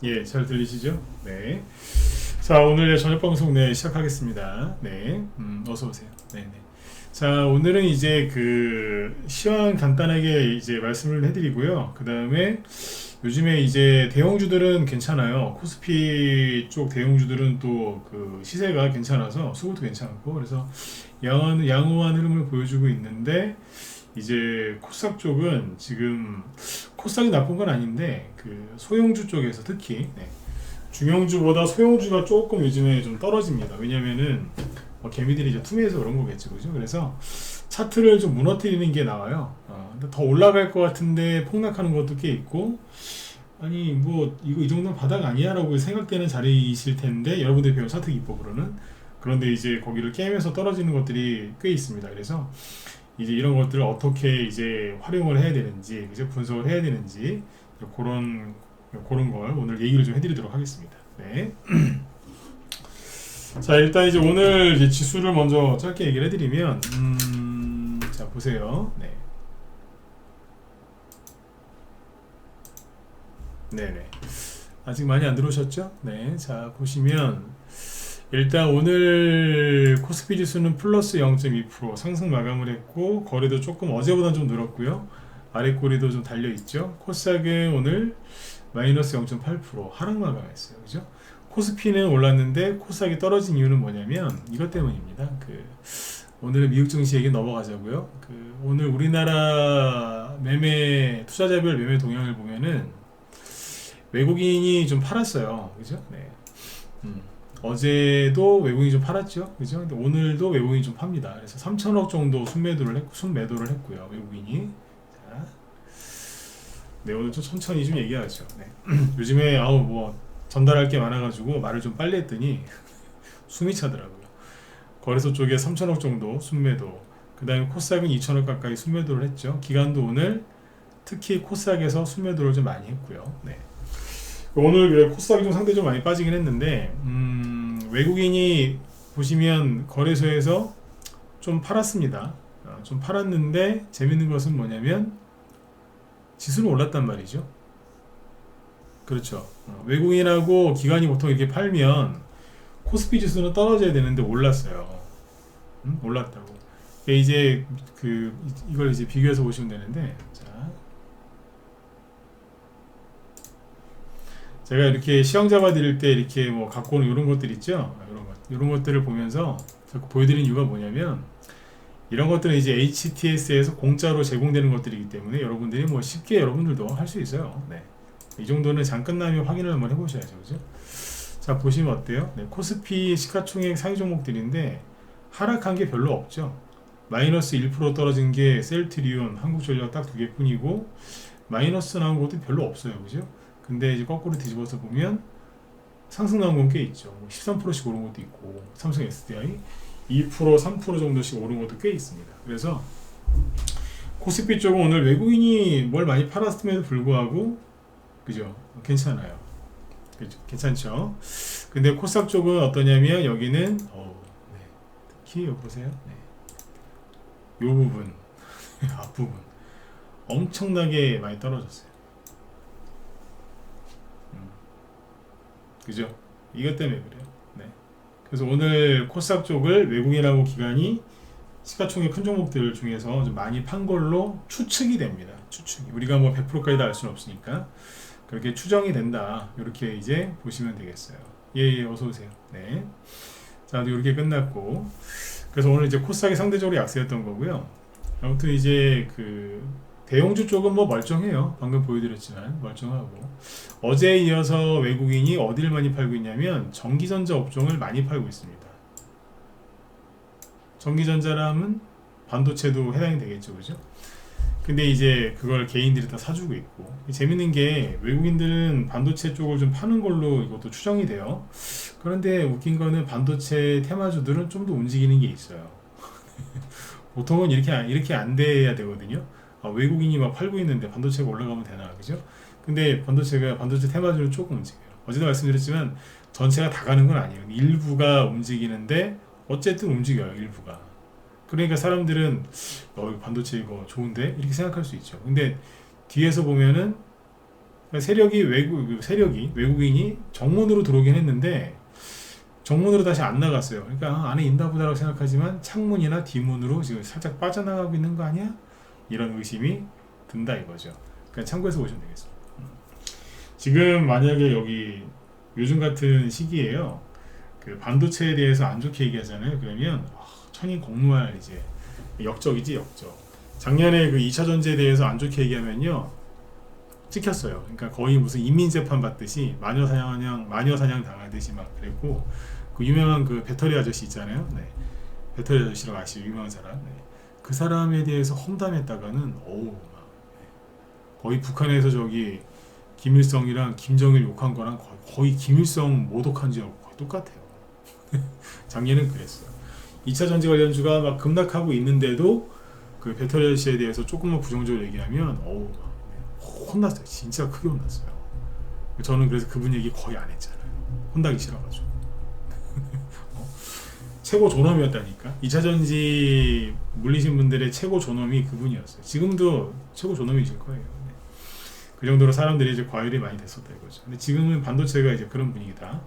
예, 잘 들리시죠? 네. 자, 오늘 저녁 방송 네, 시작하겠습니다. 네. 어서 오세요. 네, 네. 자, 오늘은 이제 그 시황 간단하게 이제 말씀을 해드리고요. 그 다음에 요즘에 이제 대형주들은 괜찮아요. 코스피 쪽 대형주들은 또 그 시세가 괜찮아서 수급도 괜찮고 그래서 양호한 흐름을 보여주고 있는데 이제 코스닥 쪽은 지금 코스닥이 나쁜 건 아닌데 그 소형주 쪽에서 특히 네, 중형주보다 소형주가 조금 요즘에 좀 떨어집니다. 왜냐면은 뭐 개미들이 이제 투매해서 그런 거겠죠, 그죠? 그래서 차트를 좀 무너뜨리는 게 나와요. 근데 더 올라갈 것 같은데 폭락하는 것도 꽤 있고, 아니 뭐 이거 이 정도는 바닥 아니야라고 생각되는 자리이실 텐데 여러분들이 배운 차트 기법으로는 그런데 이제 거기를 깨면서 떨어지는 것들이 꽤 있습니다. 그래서 이제 이런 것들을 어떻게 이제 활용을 해야 되는지, 이제 분석을 해야 되는지 그런 걸 오늘 얘기를 좀 해드리도록 하겠습니다. 네. 자, 일단 이제 오늘 이제 지수를 먼저 짧게 얘기를 해드리면, 자 보세요. 네, 네네. 아직 많이 안 들어오셨죠? 네, 자 보시면 일단 오늘 코스피 지수는 플러스 0.2% 상승 마감을 했고 거래도 조금 어제보다 좀 늘었고요. 아래 꼬리도 좀 달려 있죠. 코스닥은 오늘 마이너스 0.8% 하락 마감했어요. 그죠? 코스피는 올랐는데 코스닥이 떨어진 이유는 뭐냐면 이것 때문입니다. 그 오늘은 미국 증시 얘기 넘어가자고요. 그 오늘 우리나라 매매 투자자별 매매 동향을 보면은 외국인이 좀 팔았어요. 그죠? 네. 음. 어제도 외국인이 좀 팔았죠. 그죠? 근데 오늘도 외국인이 좀 팝니다. 그래서 3천억 정도 순매도를 했고요. 외국인이. 자, 네, 오늘 좀 천천히 좀 얘기하죠. 네. 요즘에 아우 뭐 전달할 게 많아가지고 말을 좀 빨리 했더니 숨이 차더라고요. 거래소 쪽에 3천억 정도 순매도. 그 다음에 코스닥은 2천억 가까이 순매도를 했죠. 기간도 오늘 특히 코스닥에서 순매도를 좀 많이 했고요. 네. 오늘 코스닥이 좀 상대적으로 많이 빠지긴 했는데 외국인이 보시면 거래소에서 좀 팔았습니다. 좀 팔았는데 재밌는 것은 뭐냐면 지수는 올랐단 말이죠. 그렇죠. 외국인하고 기관이 보통 이렇게 팔면 코스피 지수는 떨어져야 되는데 올랐어요. 올랐다고. 이제 이걸 이제 비교해서 보시면 되는데 자, 제가 이렇게 시황 잡아 드릴 때 이렇게 뭐 갖고 오는 이런 것들 있죠. 이런 것들을 보면서 자꾸 보여드리는 이유가 뭐냐면 이런 것들은 이제 HTS에서 공짜로 제공되는 것들이기 때문에 여러분들이 뭐 쉽게 여러분들도 할 수 있어요. 네. 이 정도는 장 끝나면 확인을 한번 해보셔야죠. 그죠? 자, 보시면 어때요? 네, 코스피 시가총액 상위 종목들인데 하락한 게 별로 없죠. 마이너스 1% 떨어진 게 셀트리온, 한국전력 딱 두 개뿐이고 마이너스 나온 것도 별로 없어요. 그죠? 근데 이제 거꾸로 뒤집어서 보면 상승 나온 건 꽤 있죠. 13%씩 오른 것도 있고 삼성 SDI 2%, 3% 정도씩 오른 것도 꽤 있습니다. 그래서 코스피 쪽은 오늘 외국인이 뭘 많이 팔았음에도 불구하고 그죠? 괜찮아요. 그죠? 괜찮죠? 근데 코스닥 쪽은 어떠냐면 여기는 네. 특히 여기 보세요. 네. 요 부분 앞부분 엄청나게 많이 떨어졌어요. 그죠? 이것 때문에 그래요. 네. 그래서 오늘 코스닥 쪽을 외국인하고 기관이 시가총액 큰 종목들 중에서 좀 많이 판 걸로 추측이 됩니다. 추측이. 우리가 뭐 100%까지 다 알 수는 없으니까 그렇게 추정이 된다. 이렇게 이제 보시면 되겠어요. 예, 어서 오세요. 네. 자, 이렇게 끝났고 그래서 오늘 이제 코스닥이 상대적으로 약세였던 거고요. 아무튼 이제 그 대형주 쪽은 뭐 멀쩡해요. 방금 보여드렸지만 멀쩡하고 어제에 이어서 외국인이 어디를 많이 팔고 있냐면 전기전자 업종을 많이 팔고 있습니다. 전기전자라면 반도체도 해당이 되겠죠, 그죠? 근데 이제 그걸 개인들이 다 사주고 있고 재밌는 게 외국인들은 반도체 쪽을 좀 파는 걸로 이것도 추정이 돼요. 그런데 웃긴 거는 반도체 테마주들은 좀 더 움직이는 게 있어요. 보통은 이렇게 안 돼야 되거든요. 외국인이 막 팔고 있는데 반도체가 올라가면 되나, 그죠? 근데 반도체 테마주를 조금 움직여요. 어제도 말씀드렸지만 전체가 다 가는 건 아니에요. 일부가 움직이는데 어쨌든 움직여요, 일부가. 그러니까 사람들은 반도체 이거 좋은데 이렇게 생각할 수 있죠. 근데 뒤에서 보면은 세력이 외국인이 정문으로 들어오긴 했는데 정문으로 다시 안 나갔어요. 그러니까 안에 있나 보다라고 생각하지만 창문이나 뒷문으로 지금 살짝 빠져나가고 있는 거 아니야? 이런 의심이 든다 이거죠. 그냥 참고해서 보시면 되겠습니다. 지금 만약에 여기 요즘 같은 시기에요. 그 반도체에 대해서 안 좋게 얘기하잖아요. 그러면 천인 공노할 이제 역적이지 역적. 작년에 그 2차 전지에 대해서 안 좋게 얘기하면요. 찍혔어요. 그러니까 거의 무슨 인민 재판 받듯이 마녀 사냥 당하듯이 막 그랬고 그 유명한 그 배터리 아저씨 있잖아요. 네. 배터리 아저씨라고 아시죠? 유명한 사람. 네. 그 사람에 대해서 험담했다가는 막 거의 북한에서 저기 김일성이랑 김정일 욕한 거랑 거의 김일성 모독한 지하고 거의 똑같아요. 작년엔 그랬어요. 2차 전지 관련주가 막 급락하고 있는데도 그 배터리 아저씨에 대해서 조금만 부정적으로 얘기하면 막 혼났어요. 진짜 크게 혼났어요. 저는 그래서 그분 얘기 거의 안 했잖아요. 혼나기 싫어가지고. 최고 존엄이었다니까. 2차 전지 물리신 분들의 최고 존엄이 그분이었어요. 지금도 최고 존엄이실 거예요. 네. 그 정도로 사람들이 이제 과열이 많이 됐었다 이거죠. 근데 지금은 반도체가 이제 그런 분위기다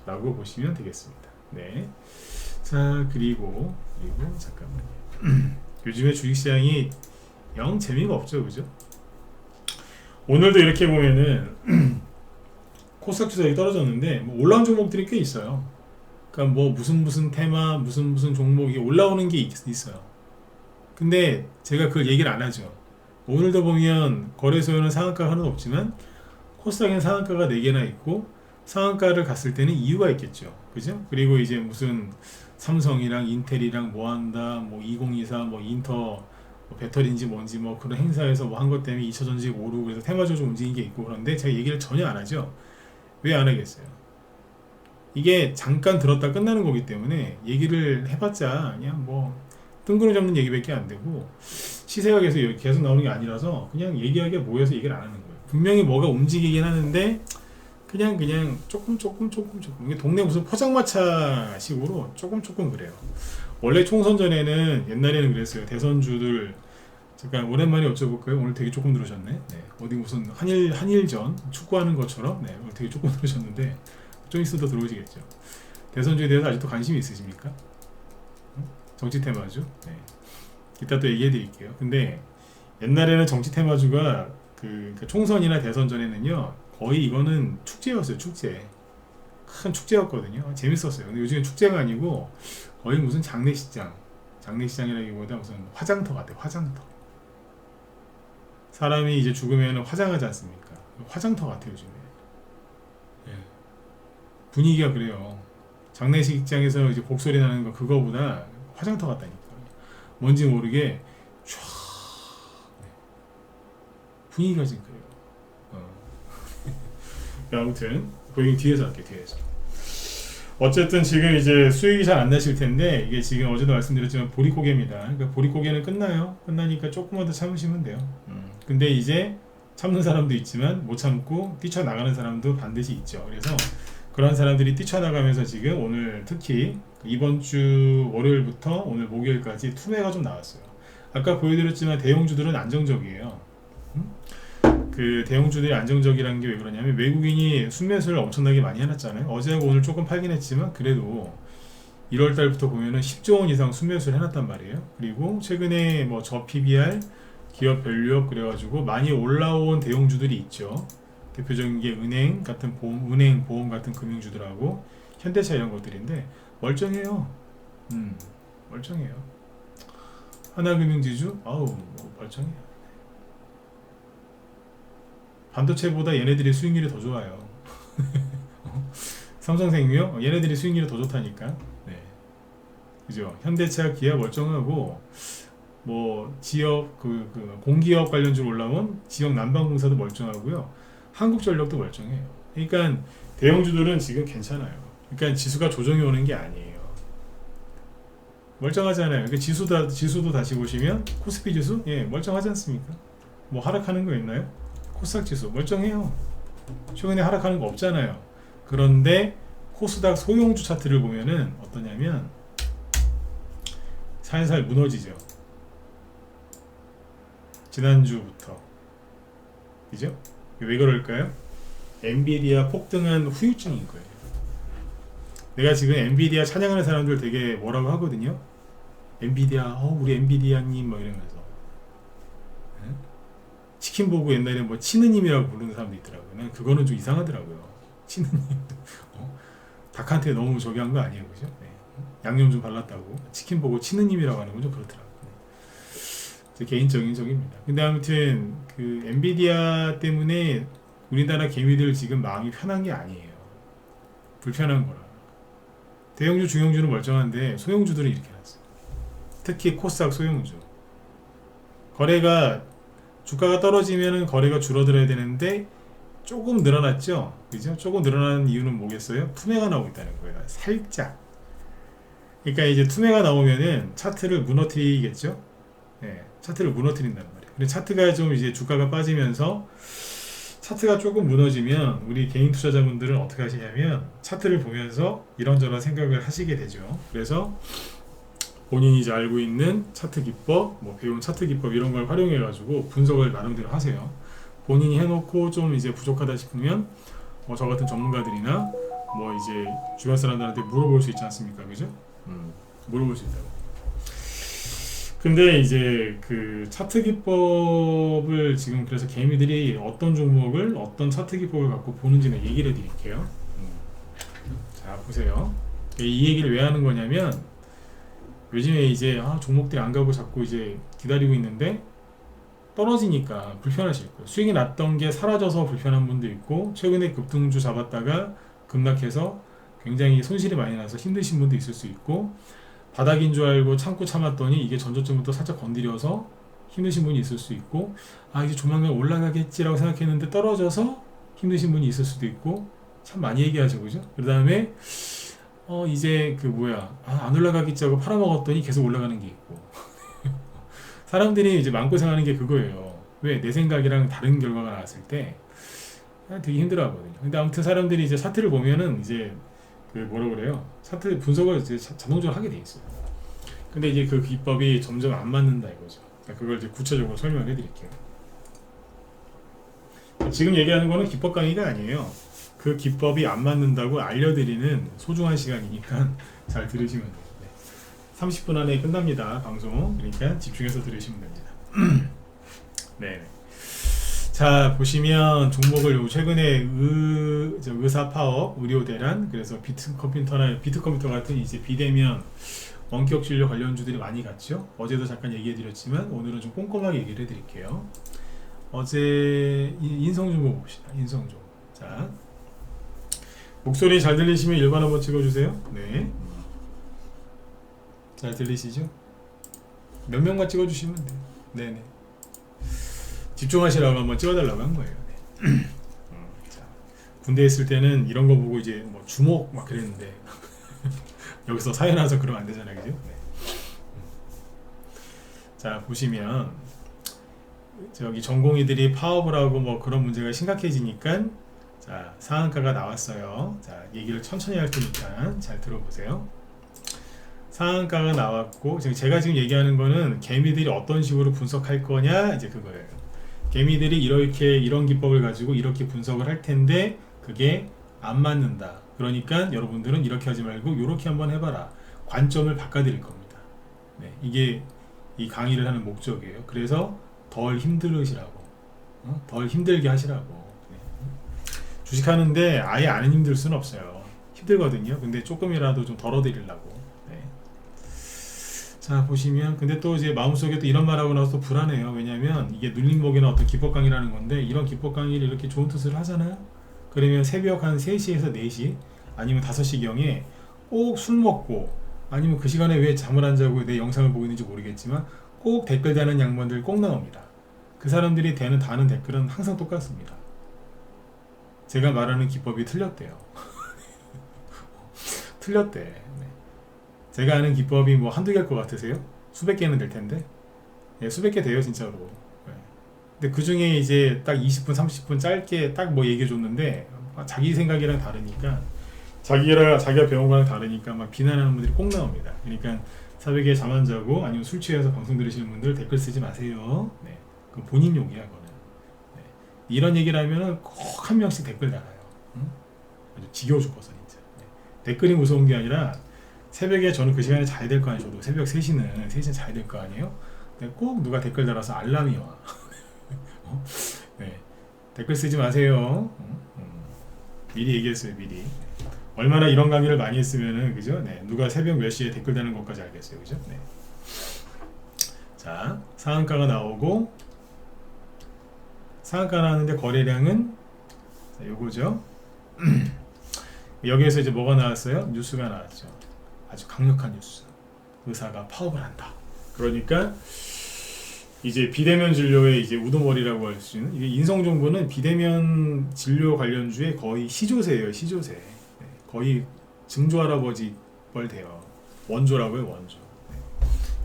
라고 보시면 되겠습니다. 네. 자, 그리고 잠깐만요. 요즘에 주식시장이 영 재미가 없죠, 그죠? 오늘도 이렇게 보면은 코스닥 주식이 떨어졌는데 뭐 올라온 종목들이 꽤 있어요. 그러니까 뭐 무슨 테마 무슨 종목이 올라오는 게 있어요. 근데 제가 그걸 얘기를 안 하죠. 오늘도 보면 거래소에는 상한가가 하나도 없지만 코스닥에는 상한가가 4개나 있고 상한가를 갔을 때는 이유가 있겠죠. 그죠? 그리고 이제 무슨 삼성이랑 인텔이랑 뭐 한다, 뭐 2024, 뭐 인터 뭐 배터리인지 뭔지 뭐 그런 행사에서 뭐 한 것 때문에 2차전지 오르고 그래서 테마적으로 움직인 게 있고 그런데 제가 얘기를 전혀 안 하죠. 왜 안 하겠어요? 이게 잠깐 들었다 끝나는 거기 때문에 얘기를 해봤자 그냥 뭐 뜬구름 잡는 얘기밖에 안 되고 시세가 계속 나오는 게 아니라서 그냥 얘기하기가 모여서 얘기를 안 하는 거예요. 분명히 뭐가 움직이긴 하는데 그냥 조금 이게 동네 무슨 포장마차 식으로 조금 그래요. 원래 총선 전에는 옛날에는 그랬어요. 대선주들 잠깐 오랜만에 여쭤볼까요? 오늘 되게 조금 들으셨네. 네. 어디 무슨 한일전 축구하는 것처럼 네, 오늘 되게 조금 들으셨는데 좀 있어도 들어오시겠죠. 대선주에 대해서 아직도 관심이 있으십니까? 정치 테마주. 네. 이따 또 얘기해 드릴게요. 근데 옛날에는 정치 테마주가 그 총선이나 대선 전에는요 거의 이거는 축제였어요. 축제. 큰 축제였거든요. 재밌었어요. 근데 요즘은 축제가 아니고 거의 무슨 장례시장이라기보다 무슨 화장터 같아요. 화장터. 사람이 이제 죽으면 화장하지 않습니까? 화장터 같아요. 요즘에. 예. 분위기가 그래요. 장례식장에서 이제 곡소리 나는 거 그거보다 화장터 같다니까. 뭔지 모르게 촤 분위기가 지금 그래요. 아무튼 보잉 뒤에서 할게요. 뒤에서. 어쨌든 지금 이제 수익이 잘 안 나실 텐데 이게 지금 어제도 말씀드렸지만 보릿고개입니다. 그러니까 보릿고개는 끝나요. 끝나니까 조금만 더 참으시면 돼요. 근데 이제 참는 사람도 있지만 못 참고 뛰쳐나가는 사람도 반드시 있죠. 그래서 그런 사람들이 뛰쳐나가면서 지금 오늘 특히 이번 주 월요일부터 오늘 목요일까지 투매가 좀 나왔어요. 아까 보여드렸지만 대형주들은 안정적이에요. 그 대형주들이 안정적이라는 게 왜 그러냐면 외국인이 순매수를 엄청나게 많이 해놨잖아요. 어제하고 오늘 조금 팔긴 했지만 그래도 1월달부터 보면은 10조 원 이상 순매수를 해놨단 말이에요. 그리고 최근에 뭐 저 PBR, 기업 밸류업 그래가지고 많이 올라온 대형주들이 있죠. 대표적인 게 은행 같은 보험 같은 금융주들하고 현대차 이런 것들인데 멀쩡해요. 멀쩡해요. 하나금융지주 뭐 멀쩡해요. 반도체보다 얘네들이 수익률이 더 좋아요. 삼성생명 얘네들이 수익률이 더 좋다니까. 네. 그죠? 현대차, 기아 멀쩡하고 뭐 지역 공기업 관련주로 올라온 지역 난방공사도 멀쩡하고요. 한국전력도 멀쩡해요. 그러니까 대형주들은 지금 괜찮아요. 그러니까 지수가 조정이 오는 게 아니에요. 멀쩡하잖아요. 그러니까 지수도 다시 보시면 코스피 지수 멀쩡하지 않습니까? 뭐 하락하는 거 있나요? 코스닥 지수 멀쩡해요. 최근에 하락하는 거 없잖아요. 그런데 코스닥 소형주 차트를 보면은 어떠냐면 살살 무너지죠. 지난주부터 그죠? 왜 그럴까요? 엔비디아 폭등한 후유증인 거예요. 내가 지금 엔비디아 찬양하는 사람들 되게 뭐라고 하거든요. 엔비디아, 우리 엔비디아님 뭐 이러면서 네? 치킨 보고 옛날에 뭐 치느님이라고 부르는 사람도 있더라고요. 난 그거는 좀 이상하더라고요. 치느님. 닭한테 너무 저기 한 거 아니에요, 그죠? 네. 양념 좀 발랐다고 치킨 보고 치느님이라고 하는 건 좀 그렇더라고요. 제 개인적인 적입니다. 근데 아무튼 그 엔비디아 때문에 우리나라 개미들 지금 마음이 편한 게 아니에요. 불편한 거라. 대형주, 중형주는 멀쩡한데 소형주들은 이렇게 났어요. 특히 코스닥 소형주. 거래가 주가가 떨어지면 거래가 줄어들어야 되는데 조금 늘어났죠. 그죠? 조금 늘어나는 이유는 뭐겠어요? 투매가 나오고 있다는 거예요. 살짝. 그러니까 이제 투매가 나오면은 차트를 무너뜨리겠죠. 네, 차트를 무너뜨린단 말이에요. 근데 차트가 좀 이제 주가가 빠지면서 차트가 조금 무너지면 우리 개인 투자자분들은 어떻게 하시냐면 차트를 보면서 이런저런 생각을 하시게 되죠. 그래서 본인이 이제 알고 있는 차트 기법, 뭐 배운 차트 기법 이런 걸 활용해 가지고 분석을 나름대로 하세요. 본인이 해놓고 좀 이제 부족하다 싶으면 저 같은 전문가들이나 뭐 이제 주변 사람들한테 물어볼 수 있지 않습니까, 그죠? 물어볼 수 있다고. 근데 이제 그 차트 기법을 지금 그래서 개미들이 어떤 종목을 어떤 차트 기법을 갖고 보는지는 얘기를 해드릴게요. 자 보세요. 이 얘기를 왜 하는 거냐면 요즘에 이제 종목들이 안 가고 자꾸 이제 기다리고 있는데 떨어지니까 불편하실 거예요. 수익이 났던 게 사라져서 불편한 분도 있고 최근에 급등주 잡았다가 급락해서 굉장히 손실이 많이 나서 힘드신 분도 있을 수 있고 바닥인 줄 알고 참고 참았더니 이게 전저점부터 살짝 건드려서 힘드신 분이 있을 수 있고 이제 조만간 올라가겠지라고 생각했는데 떨어져서 힘드신 분이 있을 수도 있고 참 많이 얘기하죠, 그죠? 그 다음에 이제 그 안 올라가겠지 하고 팔아먹었더니 계속 올라가는 게 있고 사람들이 이제 마음고생하는 게 그거예요. 왜? 내 생각이랑 다른 결과가 나왔을 때 되게 힘들어하거든요. 근데 아무튼 사람들이 이제 차트를 보면은 이제 그 뭐라 그래요? 차트 분석을 이제 자동적으로 하게 돼 있어요. 근데 이제 그 기법이 점점 안 맞는다 이거죠. 그러니까 그걸 이제 구체적으로 설명을 해드릴게요. 지금 얘기하는 거는 기법 강의가 아니에요. 그 기법이 안 맞는다고 알려드리는 소중한 시간이니까 잘 들으시면 돼요. 30분 안에 끝납니다, 방송. 그러니까 집중해서 들으시면 됩니다. 네. 자, 보시면 종목을 최근에 의사파업, 의료대란, 그래서 비트컴퓨터 같은 이제 비대면 원격 진료 관련주들이 많이 갔죠. 어제도 잠깐 얘기해드렸지만 오늘은 좀 꼼꼼하게 얘기를 해드릴게요. 어제 인성종목 봅시다. 인성종. 자, 목소리 잘 들리시면 1번 한번 찍어주세요. 네. 잘 들리시죠? 몇 명만 찍어주시면 돼요. 네네. 집중하시라고 한번 찍어달라고 한 거예요. 네. 자, 군대 있을 때는 이런 거 보고 이제 뭐 주목 막 그랬는데 여기서 사연 와서 그러면 안 되잖아요, 그죠? 네. 자, 보시면 저기 전공의들이 파업을 하고 뭐 그런 문제가 심각해지니까 자, 상한가가 나왔어요. 자, 얘기를 천천히 할 테니까 잘 들어보세요. 상한가가 나왔고 제가 지금 얘기하는 거는 개미들이 어떤 식으로 분석할 거냐 이제 그거예요. 개미들이 이렇게 이런 기법을 가지고 이렇게 분석을 할 텐데 그게 안 맞는다. 그러니까 여러분들은 이렇게 하지 말고 이렇게 한번 해봐라. 관점을 바꿔드릴 겁니다. 네, 이게 이 강의를 하는 목적이에요. 그래서 덜 힘들으시라고, 덜 힘들게 하시라고. 네. 주식하는데 아예 안 힘들 수는 없어요. 힘들거든요. 근데 조금이라도 좀 덜어드리려고. 자, 보시면 근데 또 이제 마음속에 또 이런 말하고 나서 또 불안해요. 왜냐면 이게 눌림목이나 어떤 기법 강의라는 건데 이런 기법 강의를 이렇게 좋은 뜻을 하잖아요. 그러면 새벽 한 3시에서 4시 아니면 5시경에 꼭 술 먹고 아니면 그 시간에 왜 잠을 안 자고 내 영상을 보고 있는지 모르겠지만 꼭 댓글 다는 양반들 꼭 나옵니다. 그 사람들이 다는 댓글은 항상 똑같습니다. 제가 말하는 기법이 틀렸대요. 틀렸대. 네. 제가 아는 기법이 뭐 한두 개일 것 같으세요? 수백 개는 될 텐데. 예, 수백 개 돼요, 진짜로. 예. 근데 그 중에 이제 딱 20분, 30분 짧게 딱 뭐 얘기해 줬는데, 자기 생각이랑 다르니까, 자기가 배운 거랑 다르니까 막 비난하는 분들이 꼭 나옵니다. 그러니까 새벽에 잠 안 자고 아니면 술 취해서 방송 들으시는 분들 댓글 쓰지 마세요. 네. 그건 본인 욕이야, 그거는. 네. 이런 얘기를 하면은 꼭 한 명씩 댓글 달아요. 응? 아주 지겨워 죽겠어 진짜. 네. 댓글이 무서운 게 아니라 새벽에 저는 그 시간에 자야 될 거 아니에요. 저도 새벽 3시는 자야 될 거 아니에요. 근데 꼭 누가 댓글 달아서 알람이 와. 어? 네. 댓글 쓰지 마세요. 미리 얘기했어요. 미리. 얼마나 이런 강의를 많이 했으면은 그죠? 네. 누가 새벽 몇 시에 댓글 다는 것까지 알겠어요. 그죠? 네. 자, 상한가가 나오고 상한가 나왔는데 거래량은 자, 요거죠. 여기에서 이제 뭐가 나왔어요? 뉴스가 나왔죠. 아주 강력한 뉴스. 의사가 파업을 한다. 그러니까 이제 비대면 진료의 이제 우두머리라고 할 수 있는 이게 인성정보는 비대면 진료 관련주의 거의 시조세예요. 시조세. 네. 거의 증조 할아버지 뻘 돼요. 원조라고요. 원조. 네.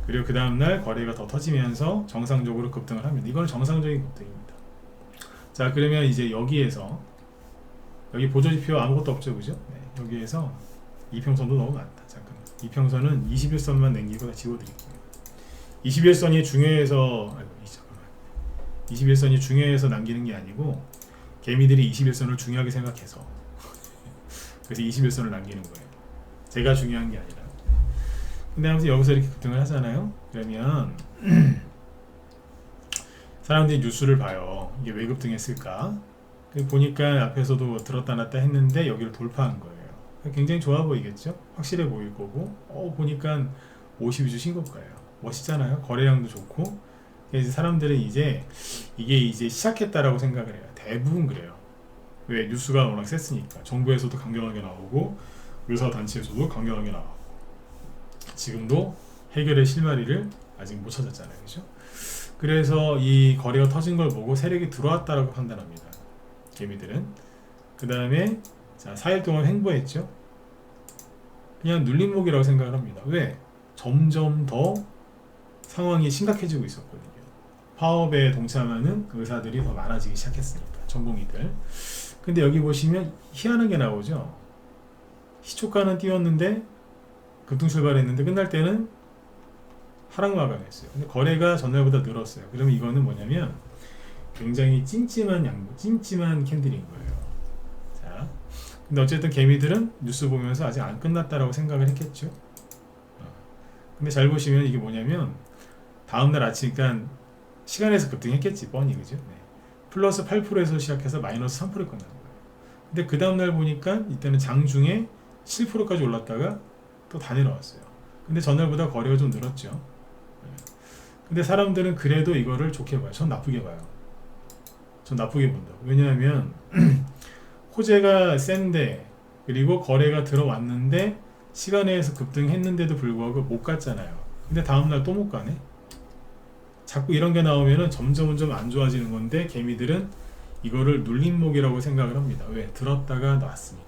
그리고 그 다음날 거래가 더 터지면서 정상적으로 급등을 합니다. 이건 정상적인 급등입니다. 자, 그러면 이제 여기에서 여기 보조지표 아무것도 없죠, 그죠? 네. 여기에서 이평선도 너무 많다. 잠깐만. 이평선은 21선만 남기고 다 지워드릴게요. 21선이 중요해서 잠깐만. 21선이 중요해서 남기는 게 아니고 개미들이 21선을 중요하게 생각해서 그래서 21선을 남기는 거예요. 제가 중요한 게 아니라. 근데 아무튼 여기서 이렇게 급등을 하잖아요. 그러면 사람들이 뉴스를 봐요. 이게 왜 급등했을까? 보니까 앞에서도 들었다 놨다 했는데 여기를 돌파한 거예요. 굉장히 좋아 보이겠죠? 확실해 보일 거고 보니까 52주 신고가예요. 멋있잖아요. 거래량도 좋고. 그래서 사람들은 이제 이게 이제 시작했다라고 생각을 해요. 대부분 그래요. 왜? 뉴스가 워낙 셌으니까. 정부에서도 강경하게 나오고 의사단체에서도 강경하게 나오고 지금도 해결의 실마리를 아직 못 찾았잖아요. 그죠? 그래서 이 거래가 터진 걸 보고 세력이 들어왔다라고 판단합니다. 개미들은. 그 다음에 자 4일 동안 횡보했죠. 그냥 눌림목이라고 생각을 합니다. 왜? 점점 더 상황이 심각해지고 있었거든요. 파업에 동참하는 의사들이 더 많아지기 시작했으니까. 전공의들. 근데 여기 보시면 희한한 게 나오죠. 시초가는 띄웠는데 급등 출발했는데 끝날 때는 하락 마감했어요. 근데 거래가 전날보다 늘었어요. 그러면 이거는 뭐냐면 굉장히 찜찜한 캔들인 거예요. 자, 근데 어쨌든 개미들은 뉴스 보면서 아직 안 끝났다라고 생각을 했겠죠. 근데 잘 보시면 이게 뭐냐면 다음날 아침, 그러니까 시간에서 급등했겠지, 뻔히, 그죠? 네. 플러스 8%에서 시작해서 마이너스 3%에 끝난 거예요. 근데 그 다음날 보니까 이때는 장중에 7%까지 올랐다가 또 다 내려왔어요. 근데 전날보다 거래가 좀 늘었죠. 네. 근데 사람들은 그래도 이거를 좋게 봐요. 전 나쁘게 봐요. 전 나쁘게 본다고. 왜냐하면 호재가 센데 그리고 거래가 들어왔는데 시간에서 급등했는데도 불구하고 못 갔잖아요. 근데 다음날 또 못 가네. 자꾸 이런 게 나오면은 점점 안 좋아지는 건데 개미들은 이거를 눌림목이라고 생각을 합니다. 왜? 들었다가 놨으니까.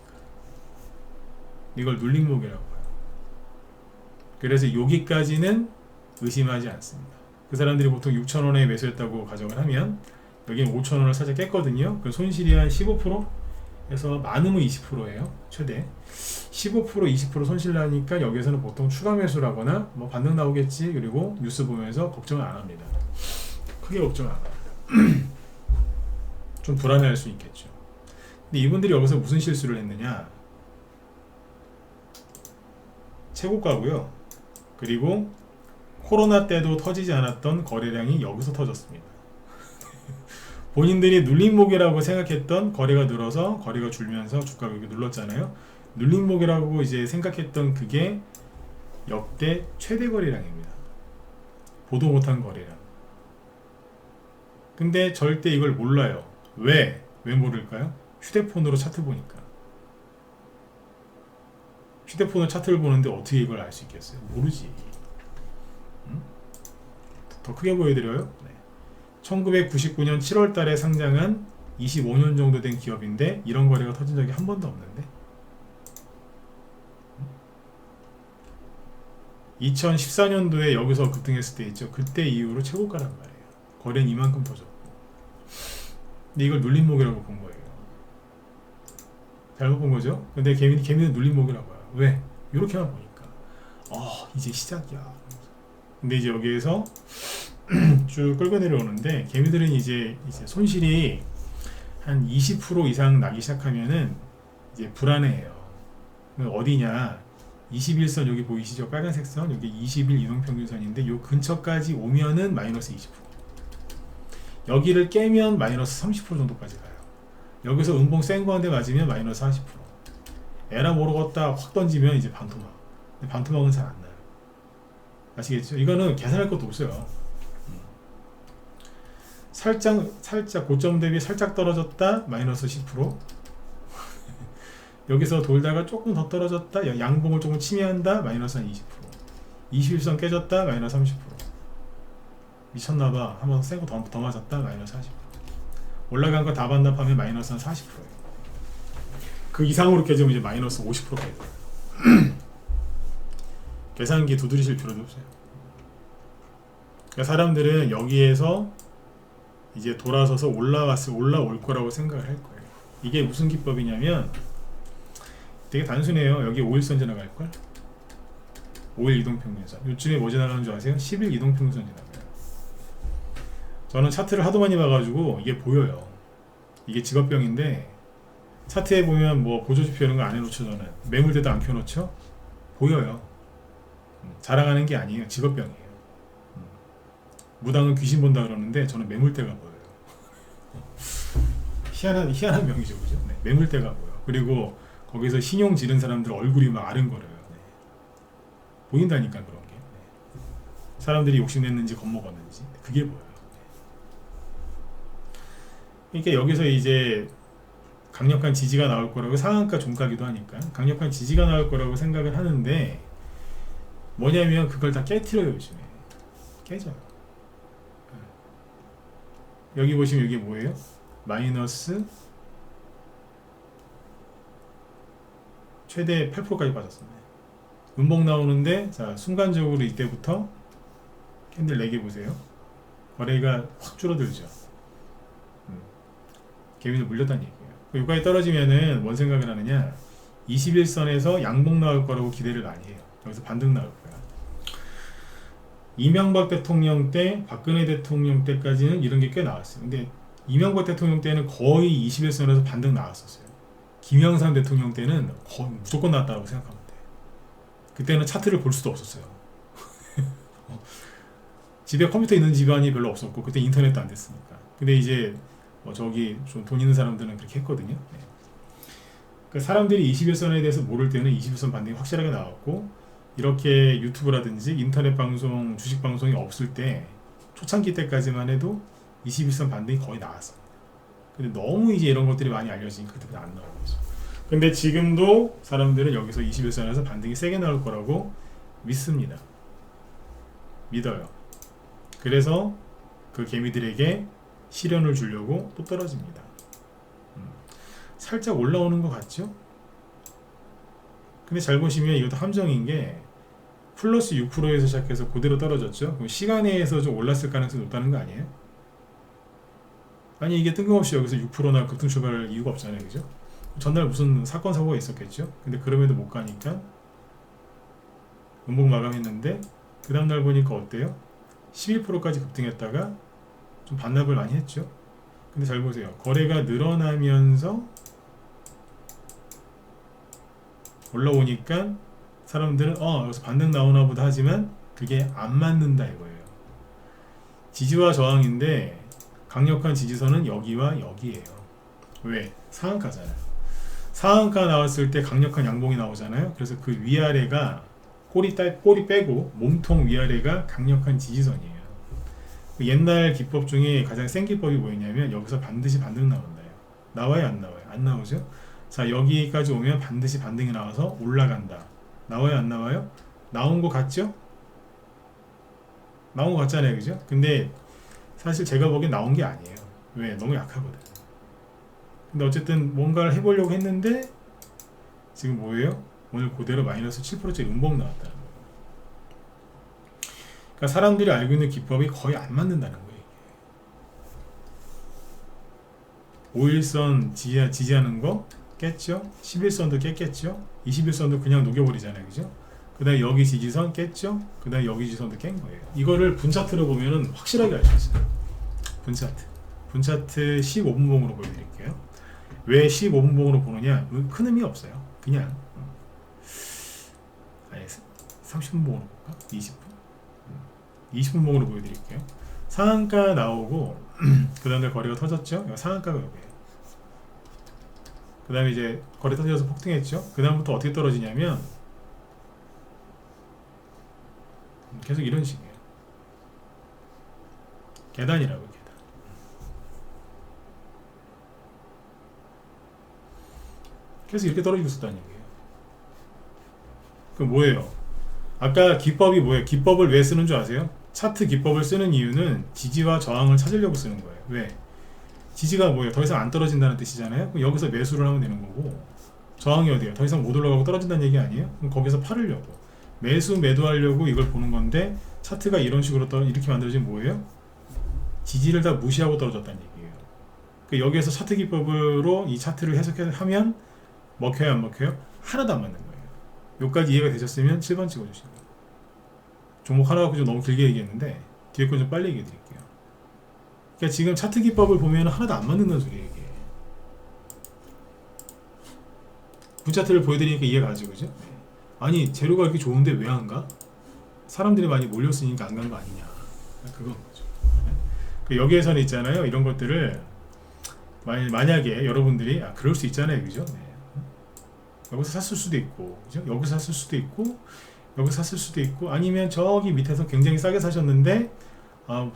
이걸 눌림목이라고 봐요. 그래서 여기까지는 의심하지 않습니다. 그 사람들이 보통 6,000원에 매수했다고 가정을 하면 여기는 5,000원을 살짝 깼거든요. 그 손실이 한 15%에서 많으면 20%예요. 최대 15% 20% 손실 나니까 여기서는 보통 추가 매수라거나 뭐 반등 나오겠지. 그리고 뉴스 보면서 걱정을 안 합니다. 크게 걱정 안 합니다. 좀 불안해할 수 있겠죠. 근데 이분들이 여기서 무슨 실수를 했느냐? 최고가고요. 그리고 코로나 때도 터지지 않았던 거래량이 여기서 터졌습니다. 본인들이 눌림목이라고 생각했던 거래가 늘어서 거래가 줄면서 주가가 여기 눌렀잖아요. 눌림목이라고 이제 생각했던 그게 역대 최대 거래량입니다. 보도 못한 거래량. 근데 절대 이걸 몰라요. 왜 모를까요? 휴대폰으로 차트 보니까. 휴대폰으로 차트를 보는데 어떻게 이걸 알 수 있겠어요? 모르지. 응? 더 크게 보여드려요. 네. 1999년 7월 달에 상장한 25년 정도 된 기업인데 이런 거래가 터진 적이 한 번도 없는데 2014년도에 여기서 급등했을 때 있죠. 그때 이후로 최고가란 말이에요. 거래는 이만큼 터졌고 근데 이걸 눌림목이라고 본 거예요. 잘못 본 거죠. 근데 개미는 눌림목이라고 해요. 왜? 이렇게만 보니까 이제 시작이야. 근데 이제 여기에서 쭉 끌고 내려오는데 개미들은 이제 손실이 한 20% 이상 나기 시작하면은 이제 불안해요. 어디냐? 21선 여기 보이시죠? 빨간색 선 여기 20일 이동평균선인데 요 근처까지 오면은 마이너스 20%. 여기를 깨면 마이너스 30% 정도까지 가요. 여기서 음봉 센 거한테 맞으면 마이너스 40%. 에라 모르겠다 확 던지면 이제 반토막. 근데 반토막은 잘 안 나요. 아시겠죠? 이거는 계산할 것도 없어요. 살짝 고점 대비 살짝 떨어졌다 마이너스 10%. 여기서 돌다가 조금 더 떨어졌다 양봉을 조금 침해한다 마이너스 한 20%. 21선 깨졌다 마이너스 30%. 미쳤나봐 한번 센 거 더 맞았다 마이너스 40%. 올라간 거 다 반납하면 마이너스 한 40%예요. 그 이상으로 깨지면 이제 마이너스 50%가 돼요. 계산기 두드리실 필요도 없어요. 그러니까 사람들은 여기에서 이제 돌아서서 올라올 거라고 생각을 할 거예요. 이게 무슨 기법이냐면 되게 단순해요. 여기 5일선 지나갈걸? 5일 이동평균선. 요즘에 뭐 지나가는 줄 아세요? 10일 이동평균선 지나가요. 저는 차트를 하도 많이 봐가지고 이게 보여요. 이게 직업병인데 차트에 보면 뭐 보조지표 이런 거 안 해놓죠. 저는 매물대도 안 켜놓죠. 보여요. 자랑하는 게 아니에요. 직업병이에요. 무당은 귀신 본다 그러는데 저는 매물대가 보여요. 희한한 병이죠, 그죠? 네, 매물대가 보여. 그리고 거기서 신용 지른 사람들 얼굴이 막 아른거려요. 네. 보인다니까 그런 게. 네. 사람들이 욕심냈는지 겁먹었는지 그게 보여요. 네. 그러니까 여기서 이제 강력한 지지가 나올 거라고 상한가 종가기도 하니까 강력한 지지가 나올 거라고 생각을 하는데 뭐냐면 그걸 다 깨트려요. 요즘에 깨져요. 여기 보시면 이게 뭐예요? 마이너스 최대 8%까지 빠졌습니다. 음봉 나오는데 자 순간적으로 이때부터 캔들 4개 보세요. 거래가 확 줄어들죠. 개미들 물렸다는 얘기예요. 여기까지 떨어지면은 뭔 생각을 하느냐? 21선에서 양봉 나올 거라고 기대를 많이 해요. 여기서 반등 나올 거야. 이명박 대통령 때, 박근혜 대통령 때까지는 이런 게 꽤 나왔어요. 근데 이명박 대통령 때는 거의 21선에서 반등 나왔었어요. 김영삼 대통령 때는 거의 무조건 나왔다고 생각하면 돼. 그때는 차트를 볼 수도 없었어요. 집에 컴퓨터 있는 집안이 별로 없었고 그때 인터넷도 안 됐으니까. 근데 이제 저기 좀 돈 있는 사람들은 그렇게 했거든요. 네. 그러니까 사람들이 21선에 대해서 모를 때는 21선 반등이 확실하게 나왔고 이렇게 유튜브라든지 인터넷 방송, 주식 방송이 없을 때 초창기 때까지만 해도 21선 반등이 거의 나왔습니다. 근데 너무 이제 이런 것들이 많이 알려지니까 그때부터 안 나오는 거죠. 근데 지금도 사람들은 여기서 21선에서 반등이 세게 나올 거라고 믿습니다. 믿어요. 그래서 그 개미들에게 시련을 주려고 또 떨어집니다. 살짝 올라오는 것 같죠? 근데 잘 보시면 이것도 함정인 게 플러스 6%에서 시작해서 그대로 떨어졌죠? 그럼 시간에서 좀 올랐을 가능성이 높다는 거 아니에요? 아니 이게 뜬금없이 여기서 6%나 급등 출발할 이유가 없잖아요, 그죠? 전날 무슨 사건 사고가 있었겠죠? 근데 그럼에도 못 가니까 음봉 마감했는데 그 다음날 보니까 어때요? 11%까지 급등했다가 좀 반납을 많이 했죠. 근데 잘 보세요. 거래가 늘어나면서 올라오니까 사람들은 여기서 반등 나오나 보다 하지만 그게 안 맞는다 이거예요. 지지와 저항인데 강력한 지지선은 여기와 여기예요. 왜? 상한가잖아요. 상한가 나왔을 때 강력한 양봉이 나오잖아요. 그래서 그 위아래가 꼬리 빼고 몸통 위아래가 강력한 지지선이에요. 옛날 기법 중에 가장 센 기법이 뭐였냐면 여기서 반드시 반등 나온다요. 나와요 안 나와요? 안 나오죠? 자 여기까지 오면 반드시 반등이 나와서 올라간다. 나와요 안 나와요? 나온 거 같죠? 나온 거 같잖아요, 그죠? 근데 사실 제가 보기엔 나온 게 아니에요. 왜? 너무 약하거든. 근데 어쨌든 뭔가를 해보려고 했는데 지금 뭐예요? 오늘 그대로 마이너스 7%짜리 음봉 나왔다는 거예요. 그러니까 사람들이 알고 있는 기법이 거의 안 맞는다는 거예요. 5일선 지지하는 거 깼죠? 11선도 깼겠죠? 21선도 그냥 녹여버리잖아요, 그죠? 그 다음에 여기 지지선 깼죠? 그 다음에 여기 지지선도 깬 거예요. 이거를 분차트로 보면은 확실하게 알 수 있어요. 분차트. 분차트 15분봉으로 보여드릴게요. 왜 15분봉으로 보느냐? 큰 의미 없어요. 그냥 아니 30분봉으로 볼까? 20분? 20분봉으로 보여드릴게요. 상한가 나오고 그 다음에 거래가 터졌죠? 상한가가 여기에요. 그 다음에 이제 거래 터져서 폭등했죠? 그 다음부터 어떻게 떨어지냐면 계속 이런 식이에요. 계단이라고, 계단. 계속 이렇게 떨어지고 있었다는 얘기예요. 그럼 뭐예요? 아까 기법이 뭐예요? 기법을 왜 쓰는 줄 아세요? 차트 기법을 쓰는 이유는 지지와 저항을 찾으려고 쓰는 거예요. 왜? 지지가 뭐예요? 더 이상 안 떨어진다는 뜻이잖아요. 그럼 여기서 매수를 하면 되는 거고, 저항이 어디예요? 더 이상 못 올라가고 떨어진다는 얘기 아니에요? 그럼 거기서 팔으려고, 매도하려고 이걸 보는 건데, 차트가 이런 식으로 이렇게 만들어지면 뭐예요? 지지를 다 무시하고 떨어졌다는 얘기예요. 그러니까 여기에서 차트 기법으로 이 차트를 해석하면 먹혀요, 안 먹혀요? 하나도 안 맞는 거예요. 여기까지 이해가 되셨으면 7번 찍어주시고요. 종목 하나 갖고 좀 너무 길게 얘기했는데 뒤에 건 좀 빨리 얘기해 드릴게요. 그러니까 지금 차트 기법을 보면 하나도 안 맞는다는 소리예요. 이게 분차트를 보여드리니까 이해가 가죠, 그죠? 아니 재료가 이렇게 좋은데 왜 안 가? 사람들이 많이 몰렸으니까 안 간 거 아니냐, 그건 거죠. 여기에서는 있잖아요, 이런 것들을 만약에 여러분들이 그럴 수 있잖아요, 그죠? 네. 여기서 샀을 수도 있고, 그죠? 여기서 샀을 수도 있고, 여기서 샀을 수도 있고, 아니면 저기 밑에서 굉장히 싸게 사셨는데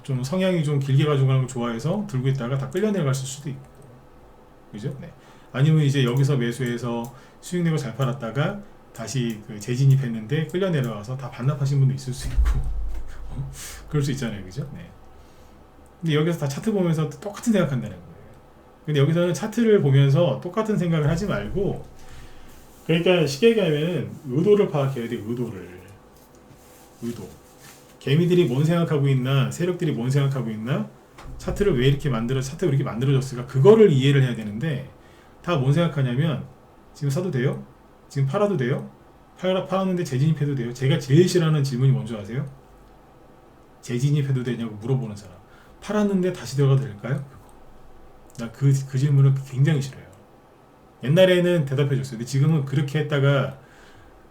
좀 성향이 좀 길게 가지고 가는 걸 좋아해서 들고 있다가 다 끌려 내려갔을 수도 있고, 그죠? 네. 아니면 이제 여기서 매수해서 수익 내고 잘 팔았다가 다시 그 재진입했는데 끌려 내려가서 다 반납하신 분도 있을 수 있고 그럴 수 있잖아요, 그죠? 네. 근데 여기서 다 차트 보면서 똑같은 생각한다는 거예요. 근데 여기서는 차트를 보면서 똑같은 생각을 하지 말고, 그러니까 쉽게 얘기하면 의도를 파악해야 돼. 의도. 개미들이 뭔 생각하고 있나, 세력들이 뭔 생각하고 있나, 차트가 왜 이렇게 만들어졌을까, 그거를 이해를 해야 되는데, 다 뭔 생각하냐면 지금 사도 돼요? 지금 팔아도 돼요? 팔았는데 재진입해도 돼요? 제가 제일 싫어하는 질문이 뭔지 아세요? 재진입해도 되냐고 물어보는 사람. 팔았는데 다시 들어가도 될까요? 나 그 질문을 굉장히 싫어요. 옛날에는 대답해줬어요. 근데 지금은 그렇게 했다가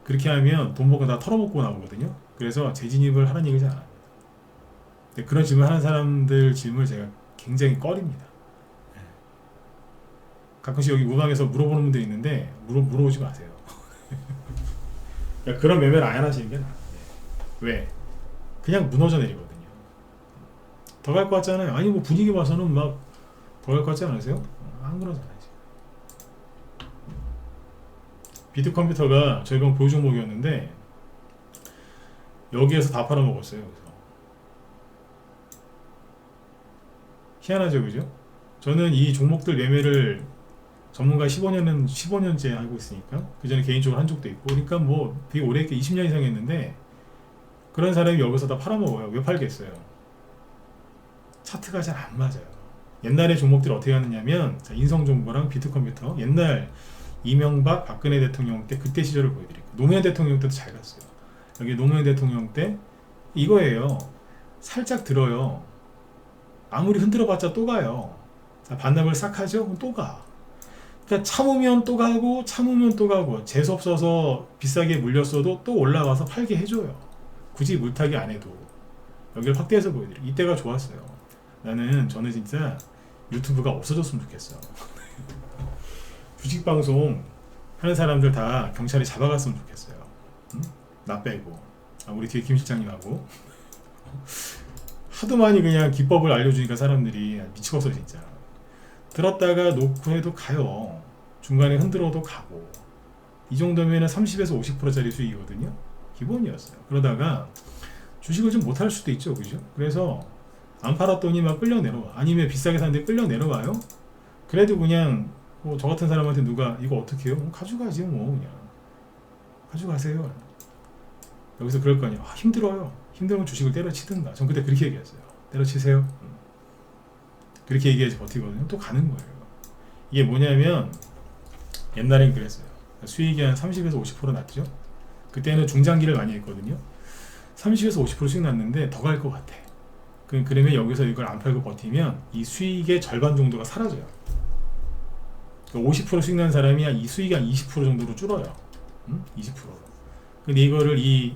그렇게 하면 돈 먹고 다 털어먹고 나오거든요. 그래서 재진입을 하는 얘기를 잘 안 합니다. 근데 그런 질문 하는 사람들 질문을 제가 굉장히 꺼립니다. 가끔씩 여기 우방에서 물어보는 분들이 있는데 물어보지 마세요. 그러니까 그런 매매를 안 하시는 게 나아요. 왜? 그냥 무너져 내리거든요. 더 갈 것 같지 않아요? 아니 뭐 분위기 봐서는 막 더 갈 것 같지 않으세요? 안 그러잖아요. 비트컴퓨터가 저희 방 보유 종목이었는데 여기에서 다 팔아먹었어요. 여기서. 희한하죠, 그죠? 저는 이 종목들 매매를 전문가 15년째 하고 있으니까, 그 전에 개인적으로 한 적도 있고, 그러니까 뭐 되게 오래 했게 20년 이상 했는데, 그런 사람이 여기서 다 팔아먹어요. 왜 팔겠어요? 차트가 잘 안 맞아요. 옛날에 종목들이 어떻게 하느냐면, 인성정보랑 비트컴퓨터, 옛날 이명박, 박근혜 대통령 때 그때 시절을 보여드릴게요. 노무현 대통령 때도 잘 갔어요. 여기 노무현 대통령 때 이거예요. 살짝 들어요. 아무리 흔들어봤자 또 가요. 반납을 싹 하죠? 그럼 또 가. 그러니까 참으면 또 가고, 참으면 또 가고, 재수없어서 비싸게 물렸어도 또 올라와서 팔게 해줘요. 굳이 물타기 안 해도. 여기를 확대해서 보여드릴게요. 이때가 좋았어요. 저는 진짜 유튜브가 없어졌으면 좋겠어. 주식방송 하는 사람들 다 경찰이 잡아갔으면 좋겠어요. 응? 나 빼고. 우리 뒤에 김 실장님하고. 하도 많이 그냥 기법을 알려주니까 사람들이 미치겠어 진짜. 들었다가 놓고 해도 가요. 중간에 흔들어도 가고. 이 정도면 30에서 50%짜리 수익이거든요. 기본이었어요. 그러다가 주식을 좀 못할 수도 있죠, 그죠? 그래서 안 팔았더니 막 끌려 내려와. 아니면 비싸게 샀는데 끌려 내려와요. 그래도 그냥 뭐 저 같은 사람한테 누가 이거 어떻게 해요? 가져가지 뭐. 그냥 가져가세요. 여기서 그럴 거 아니에요. 힘들어요. 힘들면 주식을 때려치든가. 전 그때 그렇게 얘기했어요. 때려치세요. 그렇게 얘기해야지 버티거든요. 또 가는 거예요. 이게 뭐냐면 옛날엔 그랬어요. 수익이 한 30에서 50% 났죠. 그때는 중장기를 많이 했거든요. 30에서 50% 수익 났는데 더 갈 것 같아. 그러면 여기서 이걸 안 팔고 버티면 이 수익의 절반 정도가 사라져요. 50% 수익 난 사람이 이 수익이 한 20% 정도로 줄어요. 20%로. 근데 이거를 이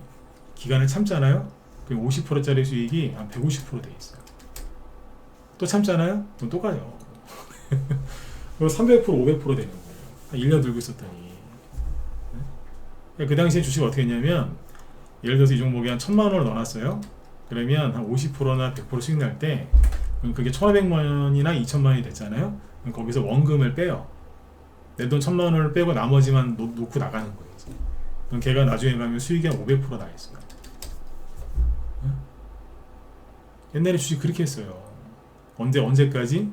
기간을 참잖아요. 그럼 50%짜리 수익이 한 150% 돼 있어요. 또 참잖아요. 그럼 또 가요. 그럼 300%, 500% 되는 거예요. 한 1년 들고 있었더니. 그 당시에 주식 어떻게 했냐면, 예를 들어서 이 종목에 한 1000만 원을 넣어놨어요. 그러면 한 50%나 100% 수익 날 때, 그럼 그게 1500만 원이나 2000만 원이 됐잖아요. 그럼 거기서 원금을 빼요. 내 돈 1000만 원을 빼고 나머지만 놓고 나가는 거예요. 그럼 걔가 나중에 가면 수익이 한 500% 나있어요. 옛날에 주식 그렇게 했어요. 언제까지?